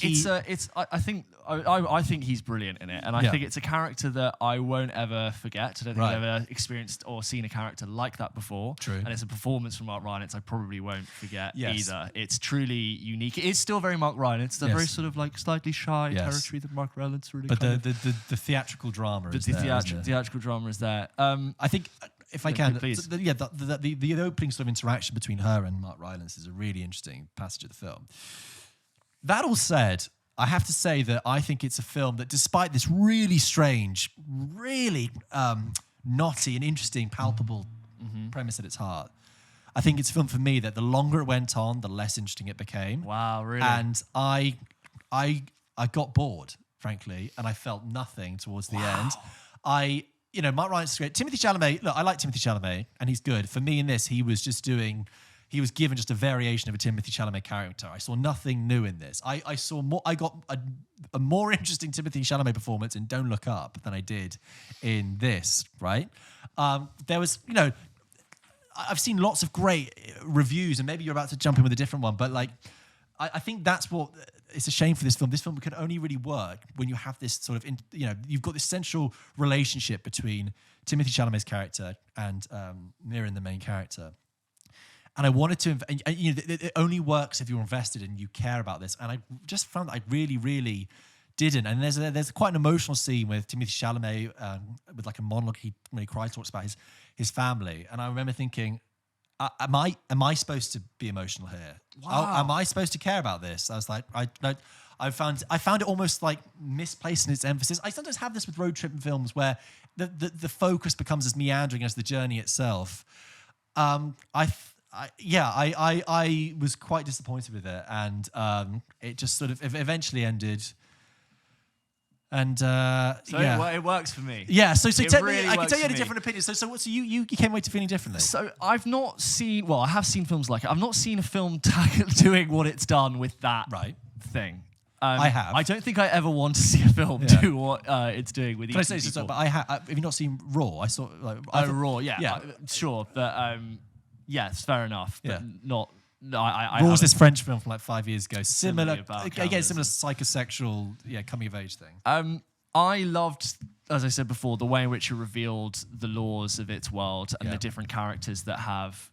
I think he's brilliant in it, and I think it's a character that I won't ever forget. I don't think I've ever experienced or seen a character like that before. True. And it's a performance from Mark Rylance I probably won't forget either. It's truly unique. It is still very Mark Rylance. It's very sort of slightly shy territory that Mark Rylance really. But the theatrical drama is there. The theatrical drama is there. I think. If I can, please. The opening sort of interaction between her and Mark Rylance is a really interesting passage of the film. That all said, I have to say that I think it's a film that, despite this really strange, really knotty and interesting, palpable premise at its heart, I think it's a film for me that the longer it went on, the less interesting it became. Wow, really? And I got bored, frankly, and I felt nothing towards the end. Mark Rylance is great. Timothee Chalamet, look, I like Timothee Chalamet, and he's good. For me in this, he was given just a variation of a Timothee Chalamet character. I saw nothing new in this. I got a more interesting Timothee Chalamet performance in Don't Look Up than I did in this, right? There was, I've seen lots of great reviews, and maybe you're about to jump in with a different one, but I think that's what it's a shame for this film. This film can only really work when you have this sort of, you've got this central relationship between Timothee Chalamet's character and Mirren, the main character. And I wanted to, it only works if you're invested and you care about this. And I just found that I really, really didn't. And there's quite an emotional scene with Timothée Chalamet with a monologue. When he cries, talks about his family. And I remember thinking, am I supposed to be emotional here? Wow. Am I supposed to care about this? I was like, I found it almost misplaced in its emphasis. I sometimes have this with road trip films where the focus becomes as meandering as the journey itself. I was quite disappointed with it, and it just sort of eventually ended. And it works for me. Yeah, so really I can tell you had a me. different opinion. So you came away to feeling differently. So I've not seen. Well, I have seen films like it. I've not seen a film doing what it's done with that thing. I have. I don't think I ever want to see a film do what it's doing with each people. But have you not seen Raw? I saw Raw. Yeah, sure. But yes, fair enough. But not No, I Raw was haven't. this French film from like 5 years ago. Similar, about again, cannibalism. similar psychosexual, coming of age thing. I loved, as I said before, the way in which it revealed the laws of its world and the different characters that have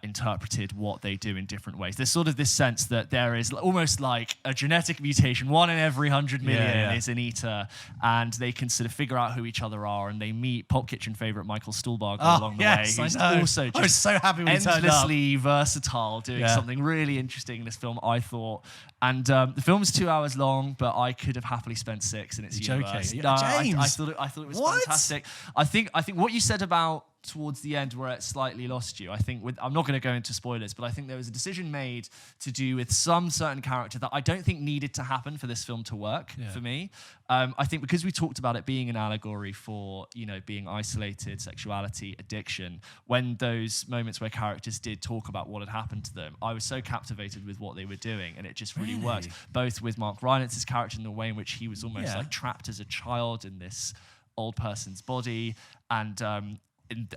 interpreted what they do in different ways. There's sort of this sense that there is almost like a genetic mutation. 1 in every 100 million is an eater, and they can sort of figure out who each other are, and they meet Pulp Kitchen favourite Michael Stuhlbarg along the way, who's also just I was so happy when he turned up. endlessly versatile, doing something really interesting in this film, I thought. And the film is 2 hours long, but I could have happily spent 6 in its universe. Joking. No, James. I thought it was fantastic. I think what you said about towards the end where it slightly lost you, I think I'm not going to go into spoilers, but I think there was a decision made to do with some certain character that I don't think needed to happen for this film to work for me. I think because we talked about it being an allegory for, being isolated, sexuality, addiction, when those moments where characters did talk about what had happened to them, I was so captivated with what they were doing, and it just really worked. Both with Mark Rylance's character and the way in which he was almost like trapped as a child in this old person's body, and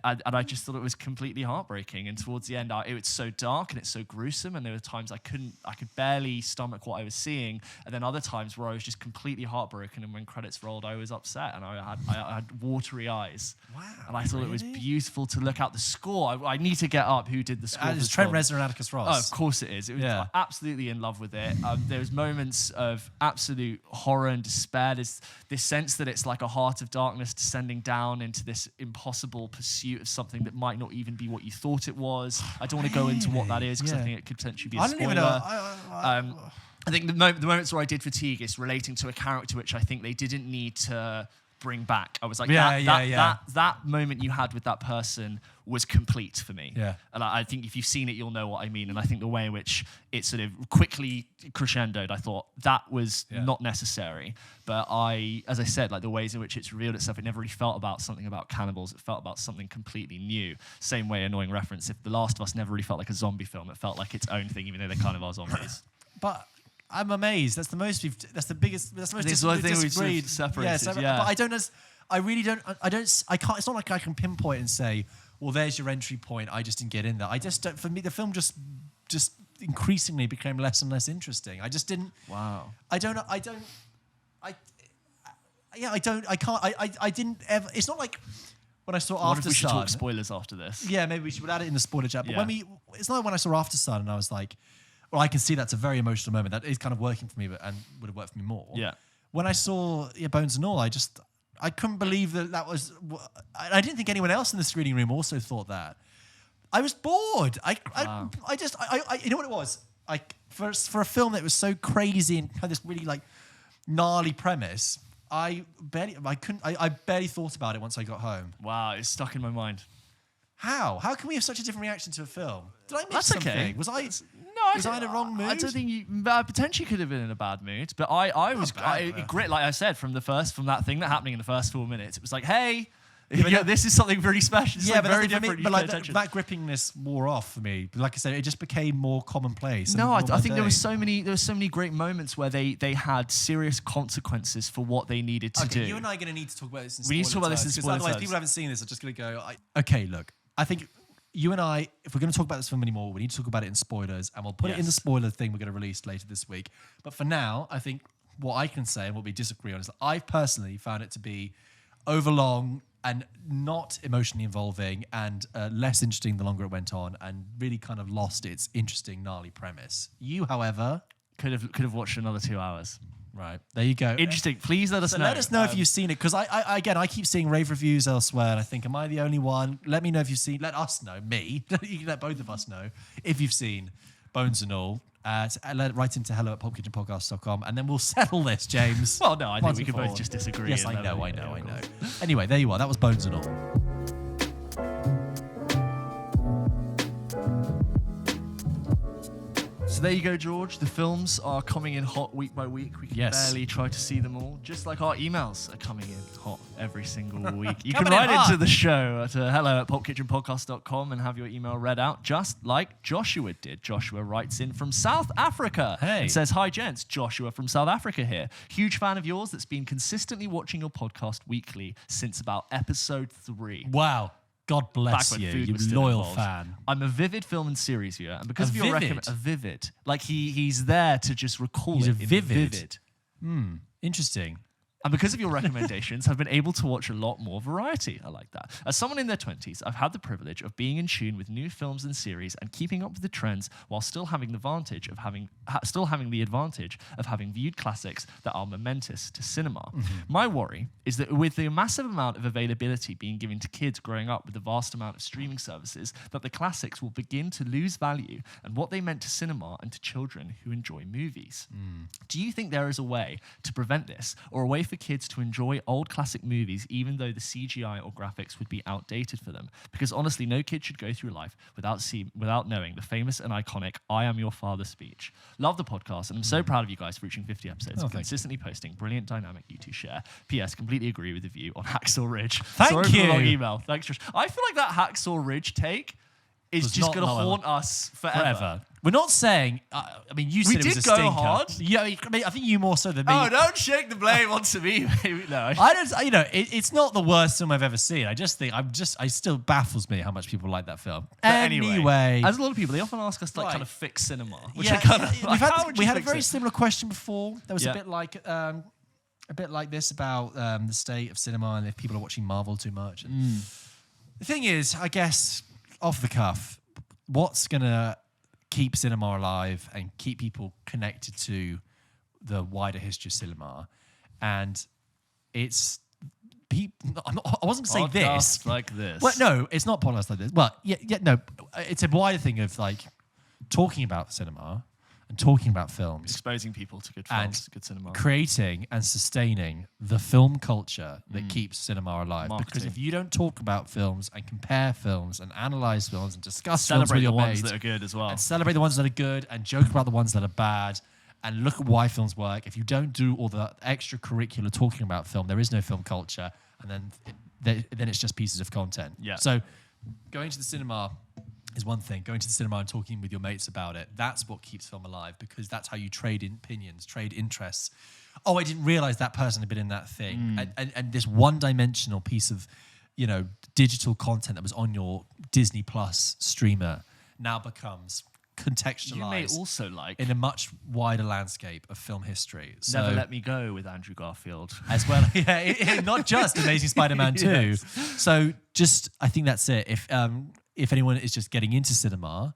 I just thought it was completely heartbreaking. And towards the end, it was so dark and it's so gruesome. And there were times I could barely stomach what I was seeing. And then other times where I was just completely heartbroken. And when credits rolled, I was upset and I had watery eyes. Wow! And I thought it was beautiful to look out. The score, I need to get up who did the score. It's Trent Reznor and Atticus Ross. Oh, of course it is. It was absolutely in love with it. There was moments of absolute horror and despair. There's this sense that it's like a heart of darkness descending down into this impossible pursuit of something that might not even be what you thought it was. I don't want to go into what that is because I think it could potentially be a spoiler. I don't even know. I think the moments where I did fatigue is relating to a character which I think they didn't need to bring back. I was like, that moment you had with that person was complete for me. Yeah. And I think if you've seen it, you'll know what I mean. And I think the way in which it sort of quickly crescendoed, I thought that was not necessary. But as I said, like the ways in which it's revealed itself, it never really felt about something about cannibals. It felt about something completely new. Same way, annoying reference, if The Last of Us never really felt like a zombie film, it felt like its own thing, even though they kind of are zombies. But I'm amazed. That's the most that's the biggest. That's the most disagreed. Separated. But I don't. I really don't. I don't. I can't. It's not like I can pinpoint and say, "Well, there's your entry point." I just didn't get in there. I just don't. For me, the film just increasingly became less and less interesting. I just didn't. Wow. I don't. I don't. I can't. I didn't ever. It's not like when I saw Aftersun. We should talk spoilers after this. Yeah, maybe we should add it in the spoiler chat. But it's not like when I saw Aftersun and I was like, well, I can see that's a very emotional moment. That is kind of working for me, and would have worked for me more. Yeah. When I saw Bones and All, I couldn't believe that was. I didn't think anyone else in the screening room also thought that. I was bored. I you know what it was? For a film that was so crazy and had this really like gnarly premise, I barely thought about it once I got home. Wow, it's stuck in my mind. How can we have such a different reaction to a film? Did I miss something? Okay. Was I in a wrong mood? I don't think you potentially could have been in a bad mood, but I was grit, like I said, from that thing that happening in the first 4 minutes. It was like, hey, this is something really special. It's very different. But like that grippingness wore off for me. Like I said, it just became more commonplace. No, I think there were so many great moments where they had serious consequences for what they needed to do. You and I are going to need to talk about this in spoiler We need to talk about this in spoiler terms. Otherwise, people who haven't seen this are just going to go, okay, look, I think you and I, if we're going to talk about this film anymore, we need to talk about it in spoilers, and we'll put it in the spoiler thing we're going to release later this week. But for now, I think what I can say and what we disagree on is that I personally found it to be overlong and not emotionally involving, and less interesting the longer it went on, and really kind of lost its interesting, gnarly premise. You, however, could have watched another 2 hours. Right, there you go. Interesting. Please let us know. Let us know if you've seen it, because I keep seeing rave reviews elsewhere, and I think, am I the only one? Let me know if you've seen. Let us know. Me. You can let both of us know if you've seen Bones and All. Write into hello@pulpkitchenpodcast.com, and then we'll settle this, James. Well, no, I think we could both just disagree. Yes, I know. Anyway, there you are. That was Bones and All. So there you go, George. The films are coming in hot week by week. We can barely try to see them all. Just like our emails are coming in hot every single week. You can write into the show at hello@pulpkitchenpodcast.com and have your email read out, just like Joshua did. Joshua writes in from South Africa and says, "Hi, gents. Joshua from South Africa here. Huge fan of yours that's been consistently watching your podcast weekly since about episode 3. Wow. God bless when you, food you was still loyal involved. fan. I'm a vivid film and series viewer, and because of your Vivid? recommend, a vivid, like he's there to just recall He's it. a in vivid. Interesting. And because of your recommendations, I've been able to watch a lot more variety. I like that. As someone in their 20s, I've had the privilege of being in tune with new films and series and keeping up with the trends while still having the advantage of having viewed classics that are momentous to cinema. My worry is that with the massive amount of availability being given to kids growing up with the vast amount of streaming services, that the classics will begin to lose value and what they meant to cinema and to children who enjoy movies. Do you think there is a way to prevent this, or a way for kids to enjoy old classic movies even though the CGI or graphics would be outdated for them? Because honestly, no kid should go through life without knowing the famous and iconic "I am your father" speech. Love the podcast, and I'm so proud of you guys for reaching 50 episodes and consistently posting brilliant dynamic you two share. P.S. Completely agree with the view on Hacksaw Ridge. Sorry for the long email. Thanks, Josh. I feel like that Hacksaw Ridge take is just going to haunt us forever. We're not saying. I mean, you said it was a stinker. We did go hard. Yeah, I mean, I think you more so than me. Oh, don't shake the blame onto me, baby. No, I don't. You know, it's not the worst film I've ever seen. I just think it still baffles me how much people like that film. But anyway, as a lot of people, they often ask us to like kind of fix cinema, which yeah, I kind of we had a very similar question before. There was a bit like this about the state of cinema and if people are watching Marvel too much. And the thing is, I guess off the cuff, what's gonna keep cinema alive and keep people connected to the wider history of cinema, and it's people. I wasn't going to say Podcasts this like this. Well, no, it's not podcasts like this. Well, no, it's a wider thing of like talking about cinema and talking about films, exposing people to good films, to good cinema, creating and sustaining the film culture that keeps cinema alive. Marketing. Because if you don't talk about films and compare films and analyze films and discuss celebrate films with the your ones mates, that are good as well, and celebrate the ones that are good and joke about the ones that are bad, and look at why films work. If you don't do all the extracurricular talking about film, there is no film culture, and then it's just pieces of content. Yeah. So going to the cinema is one thing. Going to the cinema and talking with your mates about it, that's what keeps film alive, because that's how you trade in opinions, trade interests. Oh, I didn't realize that person had been in that thing. And this one-dimensional piece of, digital content that was on your Disney Plus streamer now becomes contextualized. You may also like in a much wider landscape of film history. So, Never Let Me Go with Andrew Garfield. as well. Not just Amazing Spider-Man 2. Yes. So I think that's it. If anyone is just getting into cinema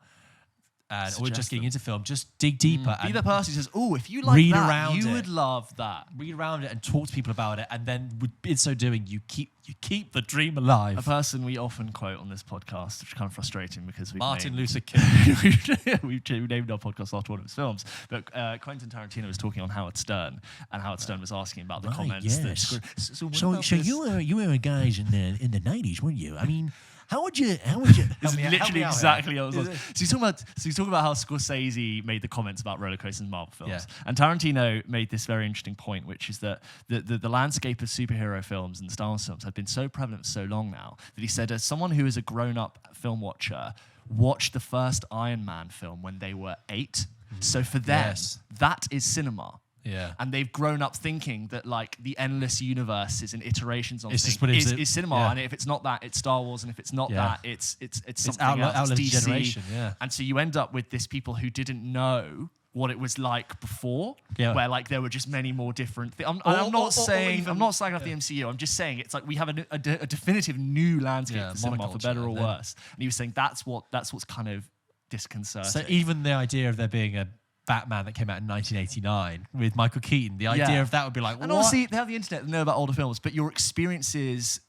or just getting into film, just dig deeper. Be and the person who says, "Oh, if you like read that, around you it. would love that." Read around it and talk to people about it, and then in so doing, you keep the dream alive. A person we often quote on this podcast, which is kind of frustrating because Martin named, Luther King. we've named our podcast after one of his films. But Quentin Tarantino was talking on Howard Stern, and Howard Stern was asking about the comments. Yes. So you were guys in the 90s, weren't you? I mean, how would you? This is literally exactly what it was. So he's talking about how Scorsese made the comments about roller coasters and Marvel films, and Tarantino made this very interesting point, which is that the landscape of superhero films and Star Wars films had been so prevalent for so long now that he said, as someone who is a grown-up film watcher, watched the first Iron Man film when they were 8. So for them, that is cinema. Yeah. And they've grown up thinking that like the endless universes and iterations on It's things just what is cinema. yeah. And if it's not that, it's Star Wars. And if it's not that, it's something else. Outlived It's DC. generation, yeah. And so you end up with this people who didn't know what it was like before, where like there were just many more different things. I'm not slagging off the MCU. I'm just saying it's like we have a definitive new landscape for cinema, for better or worse. And he was saying that's what's kind of disconcerting. So even the idea of there being a Batman that came out in 1989 with Michael Keaton, the idea of that would be like, and obviously they have the internet and know about older films, but your experiences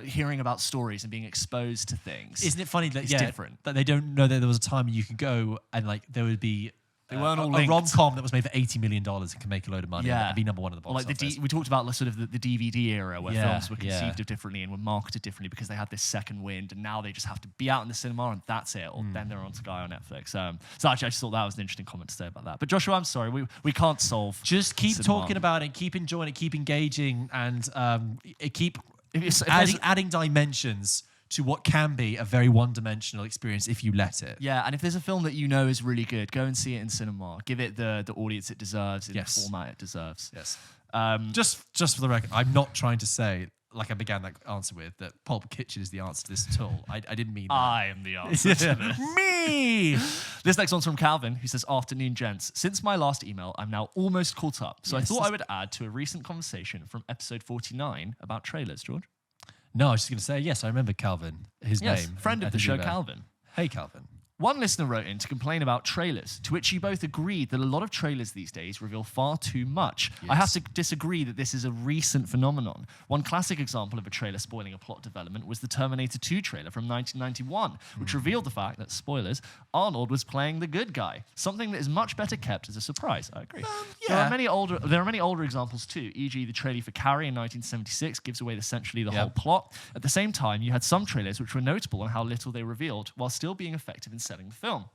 hearing about stories and being exposed to things, isn't it funny that different, that they don't know that there was a time when you could go and like there would be they weren't all a linked. rom-com that was made for $80 million and can make a load of money and be number one in the box office. We talked about sort of the DVD era where films were conceived yeah. of differently and were marketed differently because they had this second wind, and now they just have to be out in the cinema and that's it, or then they're on Sky or Netflix. So actually I just thought that was an interesting comment to say about that. But Joshua, I'm sorry, we can't solve. Just keep cinema. talking about it, keep enjoying it, keep engaging, and keep If adding dimensions to what can be a very one-dimensional experience if you let it. Yeah, and if there's a film that you know is really good, go and see it in cinema. Give it the audience it deserves in the format it deserves. Yes. Just for the record, I'm not trying to say like I began that answer with, that Pulp Kitchen is the answer to this at all. I didn't mean that. I am the answer to this. Me! This next one's from Calvin, who says, "Afternoon, gents. Since my last email, I'm now almost caught up. So Yes, I thought I would add to a recent conversation from episode 49 about trailers, George." No, I was just going to say, yes, I remember Calvin, his Yes, name. friend of the show, Calvin. Hey, Calvin. One listener wrote in to complain about trailers, to which you both agreed that a lot of trailers these days reveal far too much. I have to disagree that this is a recent phenomenon. One classic example of a trailer spoiling a plot development was the Terminator 2 trailer from 1991, which revealed the fact that, spoilers, Arnold was playing the good guy, something that is much better kept as a surprise. I agree. There are many older examples too, e.g. the trailer for Carrie in 1976 gives away essentially the whole plot. At the same time, you had some trailers which were notable on how little they revealed, while still being effective in selling the film.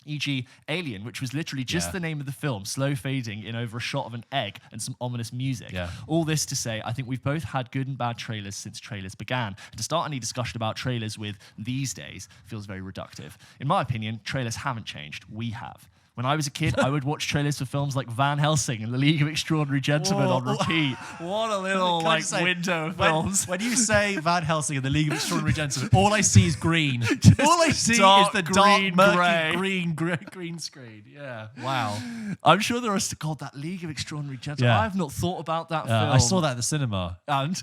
E.g. Alien, which was literally just the name of the film, slow fading in over a shot of an egg and some ominous music. All this to say, I think we've both had good and bad trailers since trailers began. And to start any discussion about trailers with these days feels very reductive. In my opinion, trailers haven't changed. We have. When I was a kid, I would watch trailers for films like Van Helsing and The League of Extraordinary Gentlemen on repeat. What a little window of films. When you say Van Helsing and The League of Extraordinary Gentlemen, all I see is green. All I see is the green, dark, grey. murky green screen. Yeah, wow. I'm sure there are still, That League of Extraordinary Gentlemen. Yeah. I've not thought about that film. I saw that at the cinema. And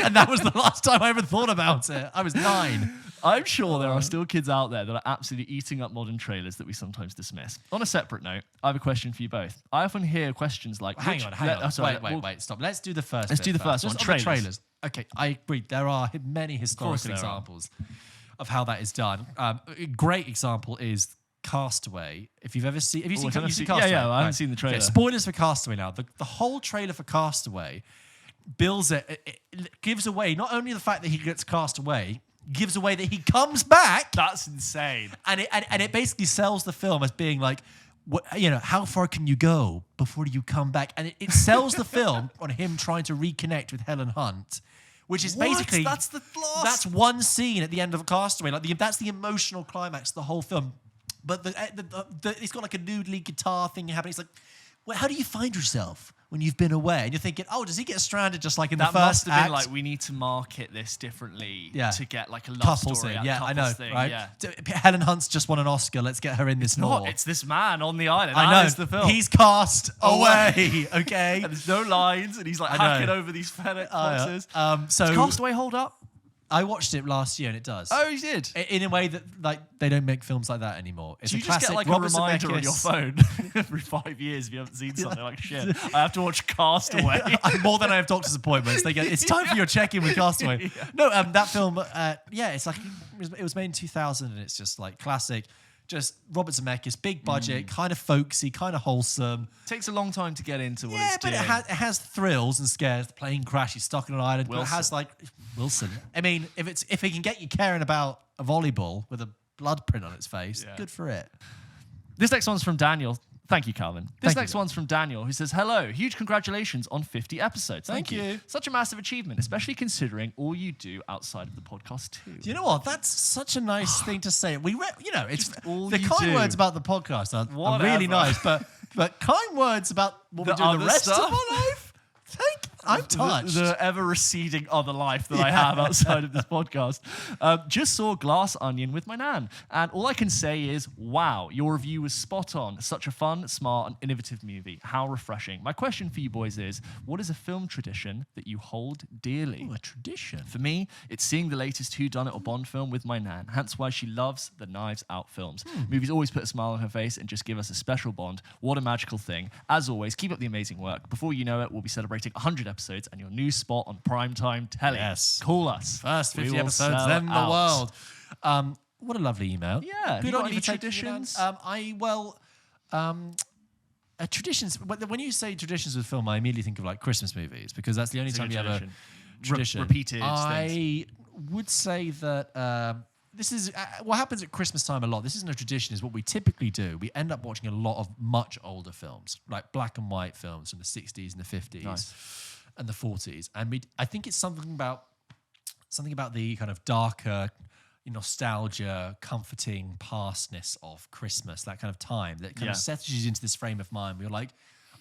And that was the last time I ever thought about it. I was 9. I'm sure there are still kids out there that are absolutely eating up modern trailers that we sometimes dismiss. On a separate note, I have a question for you both. I often hear questions like... Hang on. Wait, stop. Let's do the first Let's do the first one, Just trailers. on the trailers. Okay, I agree. There are many historical examples of how that is done. A great example is Castaway. If you've ever seen... Have you seen Castaway? Yeah, I haven't seen the trailer. Okay, spoilers for Castaway now. The whole trailer for Castaway builds it gives away not only the fact that he gets cast away, gives away that he comes back. That's insane. And it basically sells the film as being like, how far can you go before you come back? And it sells the film on him trying to reconnect with Helen Hunt, which is basically... That's the last... That's one scene at the end of Castaway. That's the emotional climax of the whole film. But it's got like a noodly guitar thing happening. It's like, well, how do you find yourself when you've been away? And you're thinking, oh, does he get stranded just like in the first act? That must have been like, we need to market this differently to get like a love couples story. Yeah, I know, thing, right? Yeah. Helen Hunt's just won an Oscar. Let's get her in this more. It's this man on the island. I know. That is the film. He's cast away, okay? And there's no lines, and he's like hacking over these FedEx boxes. So does Castaway hold up? I watched it last year and it does. Oh, you did? In a way that like they don't make films like that anymore. It's Do you a just classic get like Robert a reminder on Zemeckis. your phone every 5 years if you haven't seen something like shit? I have to watch Castaway. More than I have doctor's appointments. They get, it's time for your check-in with Castaway. No, that film, it's like it was made in 2000 and it's just like classic. Just Robert Zemeckis, big budget, kind of folksy, kind of wholesome. Takes a long time to get into what it's doing. But it has thrills and scares. The plane crash, he's stuck on an island. But it has like Wilson. I mean, if it can get you caring about a volleyball with a blood print on its face, good for it. This next one's from Daniel. Thank you, Calvin. This next one's from Daniel, who says, "Hello, huge congratulations on 50 episodes. Thank you. Such a massive achievement, especially considering all you do outside of the podcast too." Do you know what? That's such a nice thing to say. It's all the you kind do. words about the podcast are Whatever. really nice, but kind words about what we do in the rest of our life. I'm touched. The ever-receding other life that I have outside of this podcast. Just saw Glass Onion with my nan. And all I can say is, wow, your review was spot on. Such a fun, smart, and innovative movie. How refreshing. My question for you boys is, what is a film tradition that you hold dearly? Ooh, a tradition? For me, it's seeing the latest whodunit or Bond film with my nan. Hence why she loves the Knives Out films. Movies always put a smile on her face and just give us a special bond. What a magical thing. As always, keep up the amazing work. Before you know it, we'll be celebrating 100 episodes and your new spot on primetime telly. Yes. Call us. First 50 We will episodes, sell then the out. world. What a lovely email. Yeah. Good You on got you any for taking it traditions? on. Traditions. When you say traditions with film, I immediately think of like Christmas movies because that's the only It's a time good you have a tradition. tradition. Repeated I things. would say that this is what happens at Christmas time a lot. This isn't a tradition. Is what we typically do. We end up watching a lot of much older films, like black and white films from the 60s and the 50s and the 40s. And I think it's something about the kind of darker nostalgia, comforting pastness of Christmas, that kind of time that kind of settles you into this frame of mind where you're like,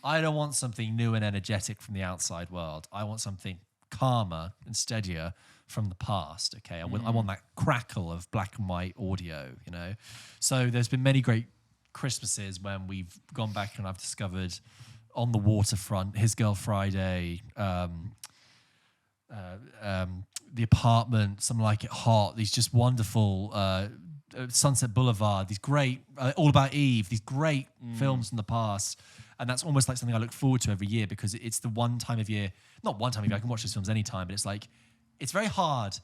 I don't want something new and energetic from the outside world. I want something calmer and steadier from the past. Okay, I want that crackle of black and white audio. So there's been many great Christmases when we've gone back and I've discovered On the Waterfront, His Girl Friday, The Apartment, Something Like It Hot. These just wonderful. Sunset Boulevard, these great All About Eve, these great films from the past, and that's almost like something I look forward to every year because it's the one time of year, not one time of year, I can watch those films anytime, but it's very hard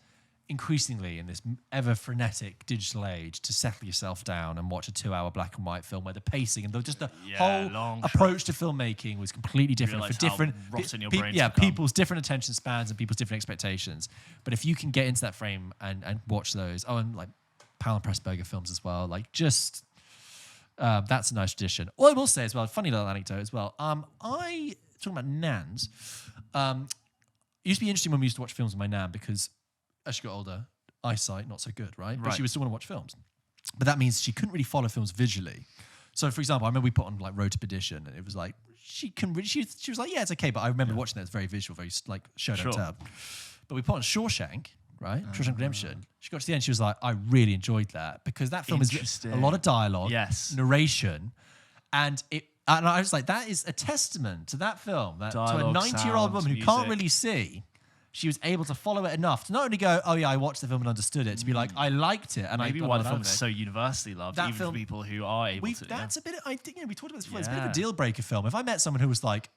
increasingly in this ever frenetic digital age to settle yourself down and watch a 2-hour black and white film where the pacing and the whole approach to filmmaking was completely different for different people's different attention spans and people's different expectations. But if you can get into that frame and watch those, and like Powell and Pressburger films as well. That's a nice tradition. Well, I will say as well, funny little anecdote as well. Talking about nans, it used to be interesting when we used to watch films with my nan because as she got older, eyesight not so good, right? But she would still want to watch films. But that means she couldn't really follow films visually. So, for example, I remember we put on like Road to Perdition, and it was like she was like, yeah, it's okay. But I remember watching that; it's very visual, very like show don't tell. But we put on Shawshank. Right, Shawshank Redemption. She got to the end. She was like, "I really enjoyed that because that film is a lot of dialogue, narration, and I was like, that is a testament to that film. That dialogue, to a 90-year-old woman who can't really see, she was able to follow it enough to not only go, oh yeah, I watched the film and understood it, to be like, I liked it, and maybe why the film is so universally loved, even for people who are able to. That's a bit. I think we talked about this before. It's a bit of a deal breaker film. If I met someone who was like.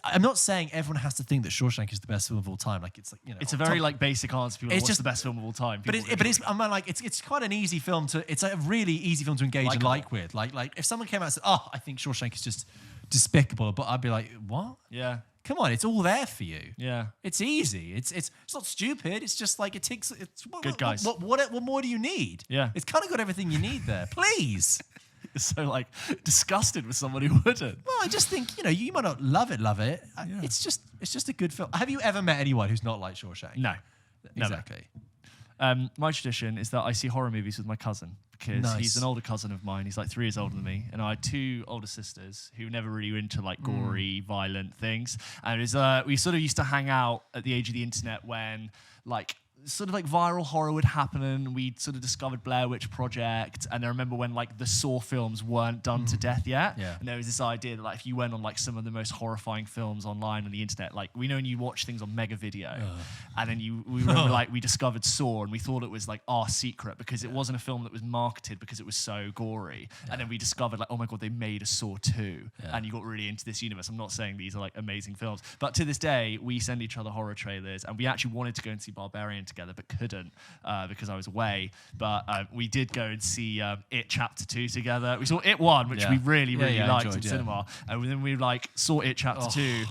I'm not saying everyone has to think that Shawshank is the best film of all time. Like it's a very like basic answer. People what's the best film of all time. It's quite an easy film to. It's a really easy film to engage and like with. Like if someone came out and said, "Oh, I think Shawshank is just despicable," but I'd be like, "What? Yeah, come on, it's all there for you. Yeah, it's easy. It's not stupid. It's just like it takes. It's good guys. What more do you need? Yeah, it's kind of got everything you need there. Please." So like disgusted with someone who wouldn't. Well, I just think you might not love it. Yeah. It's just a good film. Have you ever met anyone who's not like Shawshank? No, exactly. My tradition is that I see horror movies with my cousin because he's an older cousin of mine. He's like 3 years older than me, and I had 2 older sisters who were never really into like gory, violent things. And it was, we sort of used to hang out at the age of the internet when like. Sort of like viral horror would happen, and we sort of discovered Blair Witch Project. And I remember when like the Saw films weren't done to death yet, and there was this idea that like if you went on like some of the most horrifying films online on the internet, like we know when you watch things on Mega Video, and then we remember like we discovered Saw, and we thought it was like our secret because it wasn't a film that was marketed because it was so gory. And then we discovered like, oh my god, they made a Saw 2, and you got really into this universe. I'm not saying these are like amazing films, but to this day we send each other horror trailers, and we actually wanted to go and see Barbarian together but couldn't because I was away, but we did go and see It Chapter 2 together. We saw It 1, which we really liked in cinema, and then we like saw It Chapter 2,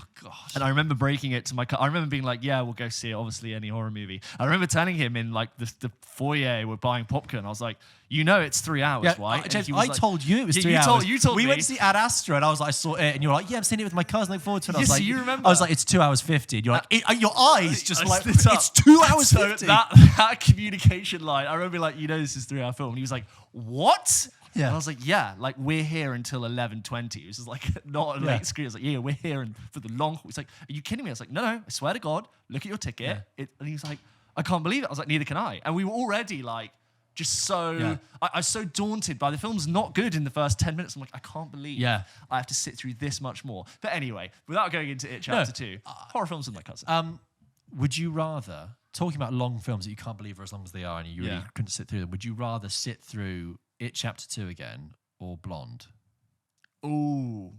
and I remember breaking it to I remember being like, yeah, we'll go see it, obviously any horror movie. I remember telling him in like the foyer, we're buying popcorn, I was like, it's 3 hours, right? James, I told you it was 3 hours. You told me. We went to see Ad Astra, and I was like, I saw it, and you were like, yeah, I'm seeing it with my cousin, looking forward to it. I was like, you remember? I was like, it's 2 hours 50. And you're like, your eyes just like, it's 2 hours 50. That communication line, I remember like, this is a 3-hour film, and he was like, what? Yeah. And I was like, yeah, like we're here until 11:20. It was just like not a late screen. I was like, yeah, we're here and for the long haul. He's like, are you kidding me? I was like, no, I swear to God, look at your ticket. And he was like, I can't believe it. I was like, neither can I. And we were already like, just so, I was so daunted by the film's not good in the first 10 minutes. I'm like, I can't believe I have to sit through this much more. But anyway, without going into It Chapter 2, horror films with my cousin. Would you rather, talking about long films that you can't believe are as long as they are and you really couldn't sit through them, would you rather sit through It Chapter 2 again or Blonde? Ooh.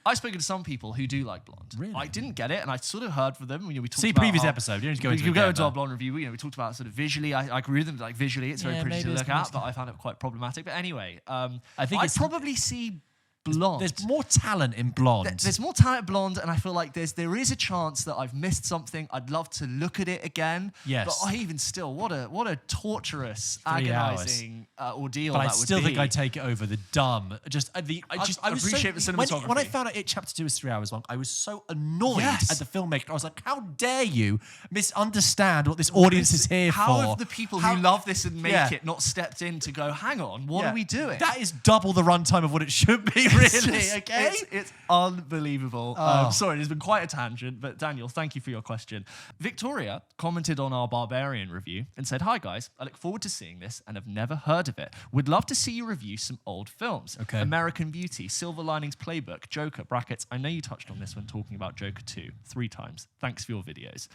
I've spoken to some people who do like Blonde. Really? I didn't get it, and I sort of heard from them. We talked about previous episode. You don't need to go into we go into our Blonde review. We talked about sort of visually. I agree with them. Like visually, it's very pretty to look at, but I found it quite problematic. But anyway, I think I'd probably see Blonde. There's more talent in Blonde. There's more talent in Blonde, and I feel like there is a chance that I've missed something. I'd love to look at it again. Yes. But even still, what a torturous, agonizing ordeal but that I would still be. think I'd take it over the dumb. I appreciate the cinematography. When I found out It Chapter 2 was 3 hours long, I was so annoyed at the filmmaker. I was like, how dare you misunderstand what this audience is here for? How have the people who love this and make it not stepped in to go, hang on, what are we doing? That is double the runtime of what it should be, Really? Okay. It's unbelievable. Oh. Sorry, there's been quite a tangent, but Daniel, thank you for your question. Victoria commented on our Barbarian review and said, "Hi guys, I look forward to seeing this and have never heard of it. Would love to see you review some old films. Okay. American Beauty, Silver Linings Playbook, Joker, brackets. I know you touched on this when talking about Joker 2 3 times. Thanks for your videos."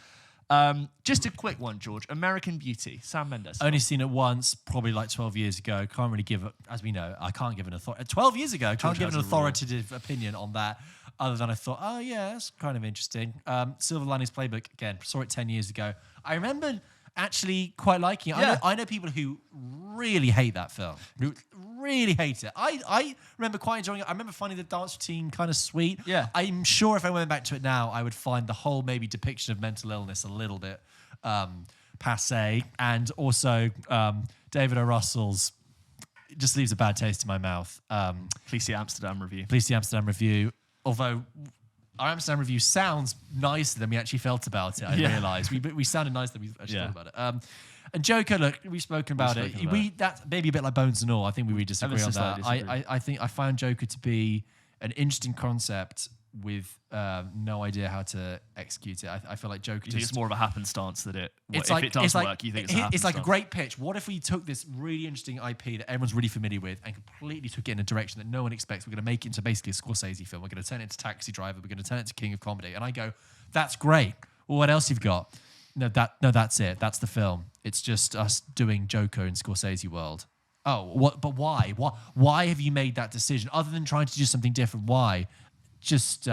Just a quick one, George. American Beauty, Sam Mendes. Only seen it once, probably like 12 years ago. Can't really give, as we know, I can't give an 12 years ago, can't give an authoritative opinion on that, other than I thought, oh yeah, that's kind of interesting. Silver Linings Playbook, again, saw it 10 years ago. I remember actually quite liking it. Yeah. I know people who really hate that film, who really hate it. I remember quite enjoying it. I remember finding the dance routine kind of sweet. Yeah. I'm sure if I went back to it now, I would find the whole maybe depiction of mental illness a little bit passe, and also David O. Russell's, it just leaves a bad taste in my mouth. Please see Amsterdam review. Please see Amsterdam review. Although our Amsterdam review sounds nicer than we actually felt about it, I realised. We sounded nicer than we actually thought about it. And Joker, look, we've spoken about it. That's maybe a bit like Bones and All. I think we disagree on that. I think I found Joker to be an interesting concept with no idea how to execute it. I feel like Joker. You think it's more of a happenstance that it. It's if like, it does work, you think it's a happenstance. It's like a great pitch. What if we took this really interesting IP that everyone's really familiar with and completely took it in a direction that no one expects? We're going to make it into basically a Scorsese film. We're going to turn it into Taxi Driver. We're going to turn it to King of Comedy. And I go, that's great. Well, what else you've got? No, that's it. That's the film. It's just us doing Joker in Scorsese world. Oh, what? But why? Why have you made that decision? Other than trying to do something different, why? Just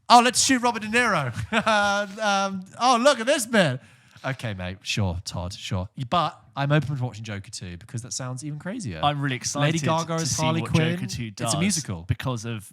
let's shoot Robert De Niro. Look at this bit. Okay, mate. Sure, Todd. Sure. But I'm open to watching Joker 2 because that sounds even crazier. I'm really excited. Lady Gaga to as see Harley what Quinn. Joker 2 does. It's a musical because of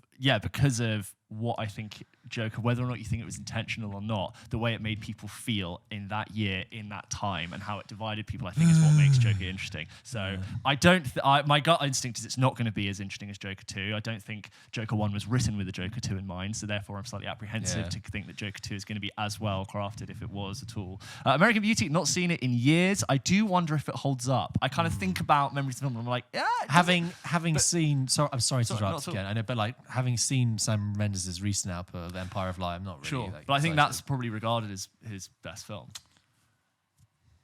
what I think Joker, whether or not you think it was intentional or not, the way it made people feel in that year, in that time, and how it divided people, I think is what makes Joker interesting. So my gut instinct is it's not going to be as interesting as Joker 2. I don't think Joker 1 was written with a Joker 2 in mind, so therefore I'm slightly apprehensive to think that Joker 2 is going to be as well crafted if it was at all. American Beauty, not seen it in years. I do wonder if it holds up. I kind of think about memories of the film and I'm like, having seen, I'm sorry to interrupt again. I know, but like having seen Sam Mendes' recent output of Empire of Light, I'm not really sure. But I think that's probably regarded as his best film.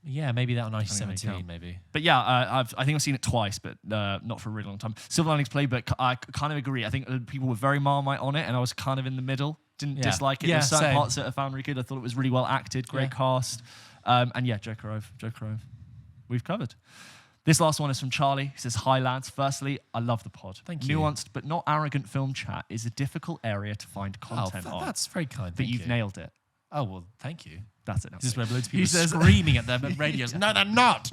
Yeah, maybe that in 1917, maybe. But yeah, I think I've seen it twice, but not for a really long time. Silver Linings Playbook, I kind of agree. I think people were very Marmite on it, and I was kind of in the middle. Didn't dislike it. There's certain parts that I found really good. I thought it was really well acted, great cast. And Joker Ove. We've covered. This last one is from Charlie. He says, "Hi lads. Firstly, I love the pod. Thank you. Nuanced but not arrogant film chat is a difficult area to find content on. That's very kind. But you've nailed it. Oh, well, thank you. That's it. This is where loads of people screaming at them at radios. No, they're not.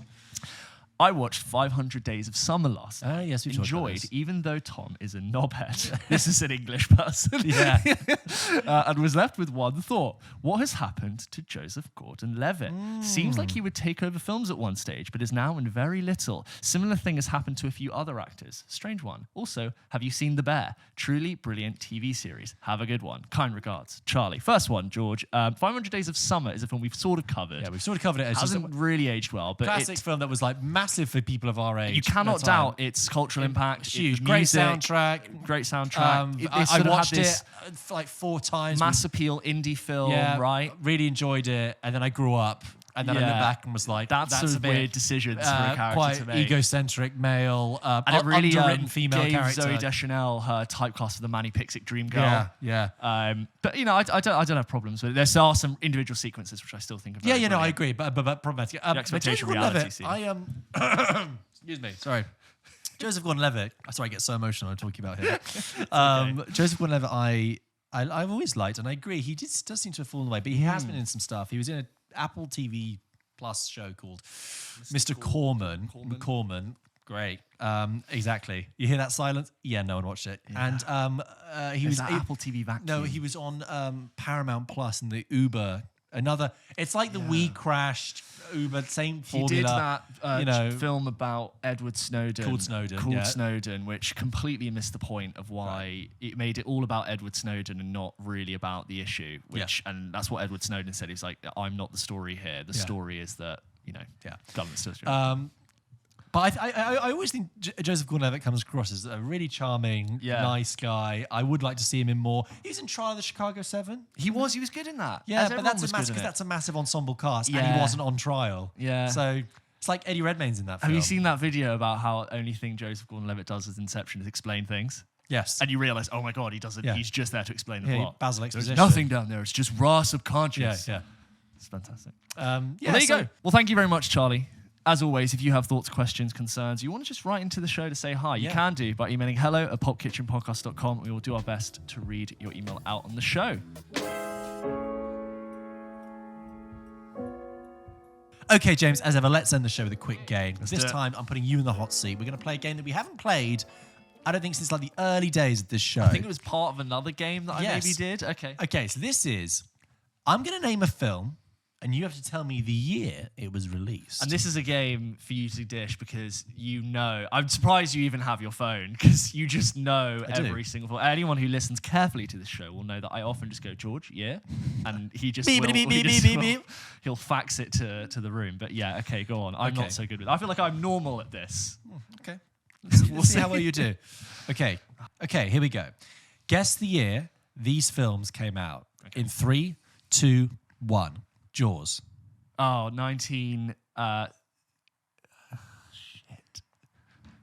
I watched 500 Days of Summer last night. Yes, we enjoyed, even though Tom is a knobhead. This is an English person. Yeah. And was left with one thought. What has happened to Joseph Gordon-Levitt? Seems like he would take over films at one stage, but is now in very little. Similar thing has happened to a few other actors. Strange one. Also, have you seen The Bear? Truly brilliant TV series. Have a good one. Kind regards, Charlie. First one, George. 500 Days of Summer is a film we've sort of covered. Yeah, we've sort of covered it. It hasn't really aged well. But classic film that was like massive for people of our age. You cannot doubt its cultural impact. Huge. Great soundtrack. I watched it like 4 times. Mass appeal indie film, right? Really enjoyed it. And then I grew up. And then I looked back and was like, that's a bit weird decisions for a character quite to make. Egocentric male, and it really underwritten female gave character. Zooey Deschanel her typecast of the Manny Pixic dream girl. Yeah. But I don't have problems with it. There are some individual sequences which I still think are very brilliant. I agree, but problematic. The expectation reality scene. Excuse me, sorry. Joseph Gordon-Levitt. Sorry, I get so emotional when I'm talking about him. Joseph Gordon-Levitt, I've always liked, and I agree. He does seem to have fallen away, but he has been in some stuff. He was in an Apple TV Plus show called Mr. Corman. Great. Exactly. You hear that silence? Yeah, no one watched it. Yeah. And he was Apple TV back. No, he was on Paramount Plus in the Uber. It's like the We Crashed Uber, same formula. He did that film about Edward Snowden. Called Snowden, which completely missed the point of why it made it all about Edward Snowden and not really about the issue. And that's what Edward Snowden said. He was like, I'm not the story here. The story is that, government's still But I always think Joseph Gordon-Levitt comes across as a really charming, nice guy. I would like to see him in more. He was in Trial of the Chicago 7. He was good in that. Yeah, but that's a massive ensemble cast, and he wasn't on trial. Yeah. So it's like Eddie Redmayne's in that film. Have you seen that video about how only thing Joseph Gordon-Levitt does as Inception is explain things? Yes. And you realise, oh my God, he doesn't. He's just there to explain the plot. Basil There's exposition. nothing down there. It's just raw subconscious. Yeah. It's fantastic. Well, there you go. Well, thank you very much, Charlie. As always, if you have thoughts, questions, concerns, you want to just write into the show to say hi, you can do by emailing hello@pulpkitchenpodcast.com. We will do our best to read your email out on the show. Okay, James, as ever, let's end the show with a quick game. Let's this do it. time, I'm putting you in the hot seat. We're going to play a game that we haven't played, I don't think, since like the early days of this show. I think it was part of another game that I maybe did. Okay. Okay, so this is, I'm going to name a film, and you have to tell me the year it was released. And this is a game for you to dish because you know. I'm surprised you even have your phone because you just know every single film. Anyone who listens carefully to this show will know that I often just go, George, and he just he'll fax it to the room. But yeah, okay, go on. I'm not so good with it. I feel like I'm normal at this. Okay. We'll see how well you do. Okay, here we go. Guess the year these films came out. In 3, 2, 1. Jaws. Oh, 19... shit.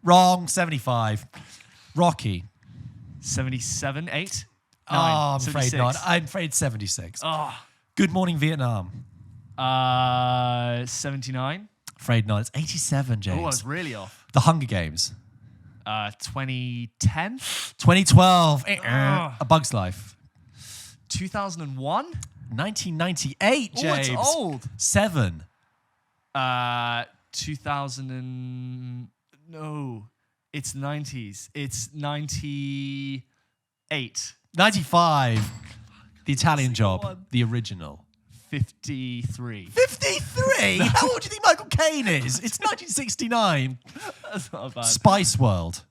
Wrong, 75. Rocky. 77, 8? Oh, I'm afraid not. I'm afraid 76. Oh. Good Morning Vietnam. 79? Afraid not. It's 87, James. Oh, I was really off. The Hunger Games. 2010? 2012. A Bug's Life. 2001? 1998, James. Oh, it's old. 7. 2000 and... No. It's 90s. It's 98. 95. The Italian Job. The original. 53. 53? How old do you think Michael Caine is? It's 1969. That's not bad. Spice World.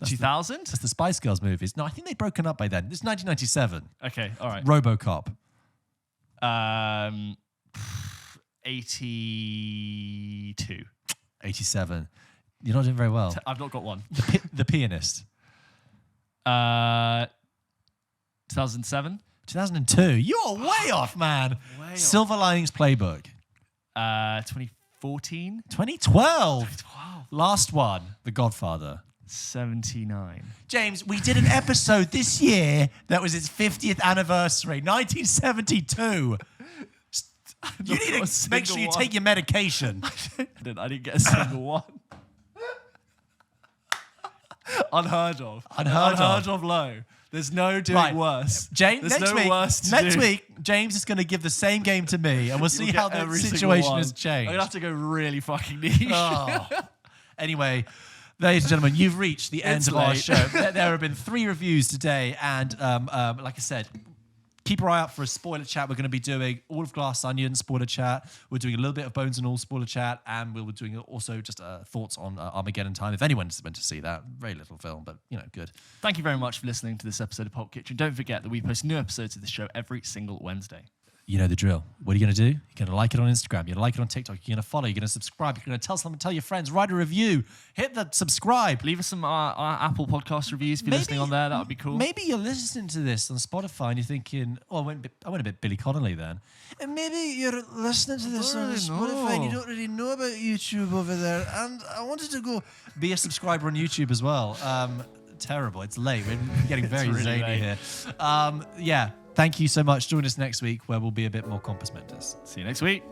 2000? That's the Spice Girls movies. No, I think they'd broken up by then. This is 1997. Okay, all right. RoboCop. 82. 87. You're not doing very well. I've not got one. The Pianist. 2007. 2002. You're way off, man. Way Silver Linings Playbook. 2014. 2012. Last one. The Godfather. 79. James, we did an episode this year that was its 50th anniversary. 1972. You need to make sure you take your medication. I didn't get a single one. Unheard of. Unheard of low. There's no doing worse. James, There's next week, James is going to give the same game to me, and we'll see how the situation has changed. I'm going to have to go really fucking niche. Oh. Anyway, ladies and gentlemen, you've reached the end of our show. There have been 3 reviews today, and like I said, keep your eye out for a spoiler chat. We're going to be doing all of Glass Onion spoiler chat. We're doing a little bit of Bones and All spoiler chat, and we'll be doing also just thoughts on Armageddon Time. If anyone's meant to see that, very little film, but good. Thank you very much for listening to this episode of Pulp Kitchen. Don't forget that we post new episodes of the show every single Wednesday. You know the drill. What are you going to do? You're going to like it on Instagram. You're going to like it on TikTok. You're going to follow. You're going to subscribe. You're going to tell your friends. Write a review. Hit the subscribe. Leave us some Apple Podcast reviews if you're listening on there. That would be cool. Maybe you're listening to this on Spotify and you're thinking, oh, I went a bit Billy Connolly then. And maybe you're listening to this on Spotify and you don't really know about YouTube over there. And I wanted to go be a subscriber on YouTube as well. Terrible. It's late. We're getting very really zany late. here. Yeah. Thank you so much. Join us next week where we'll be a bit more compos mentis. See you next week.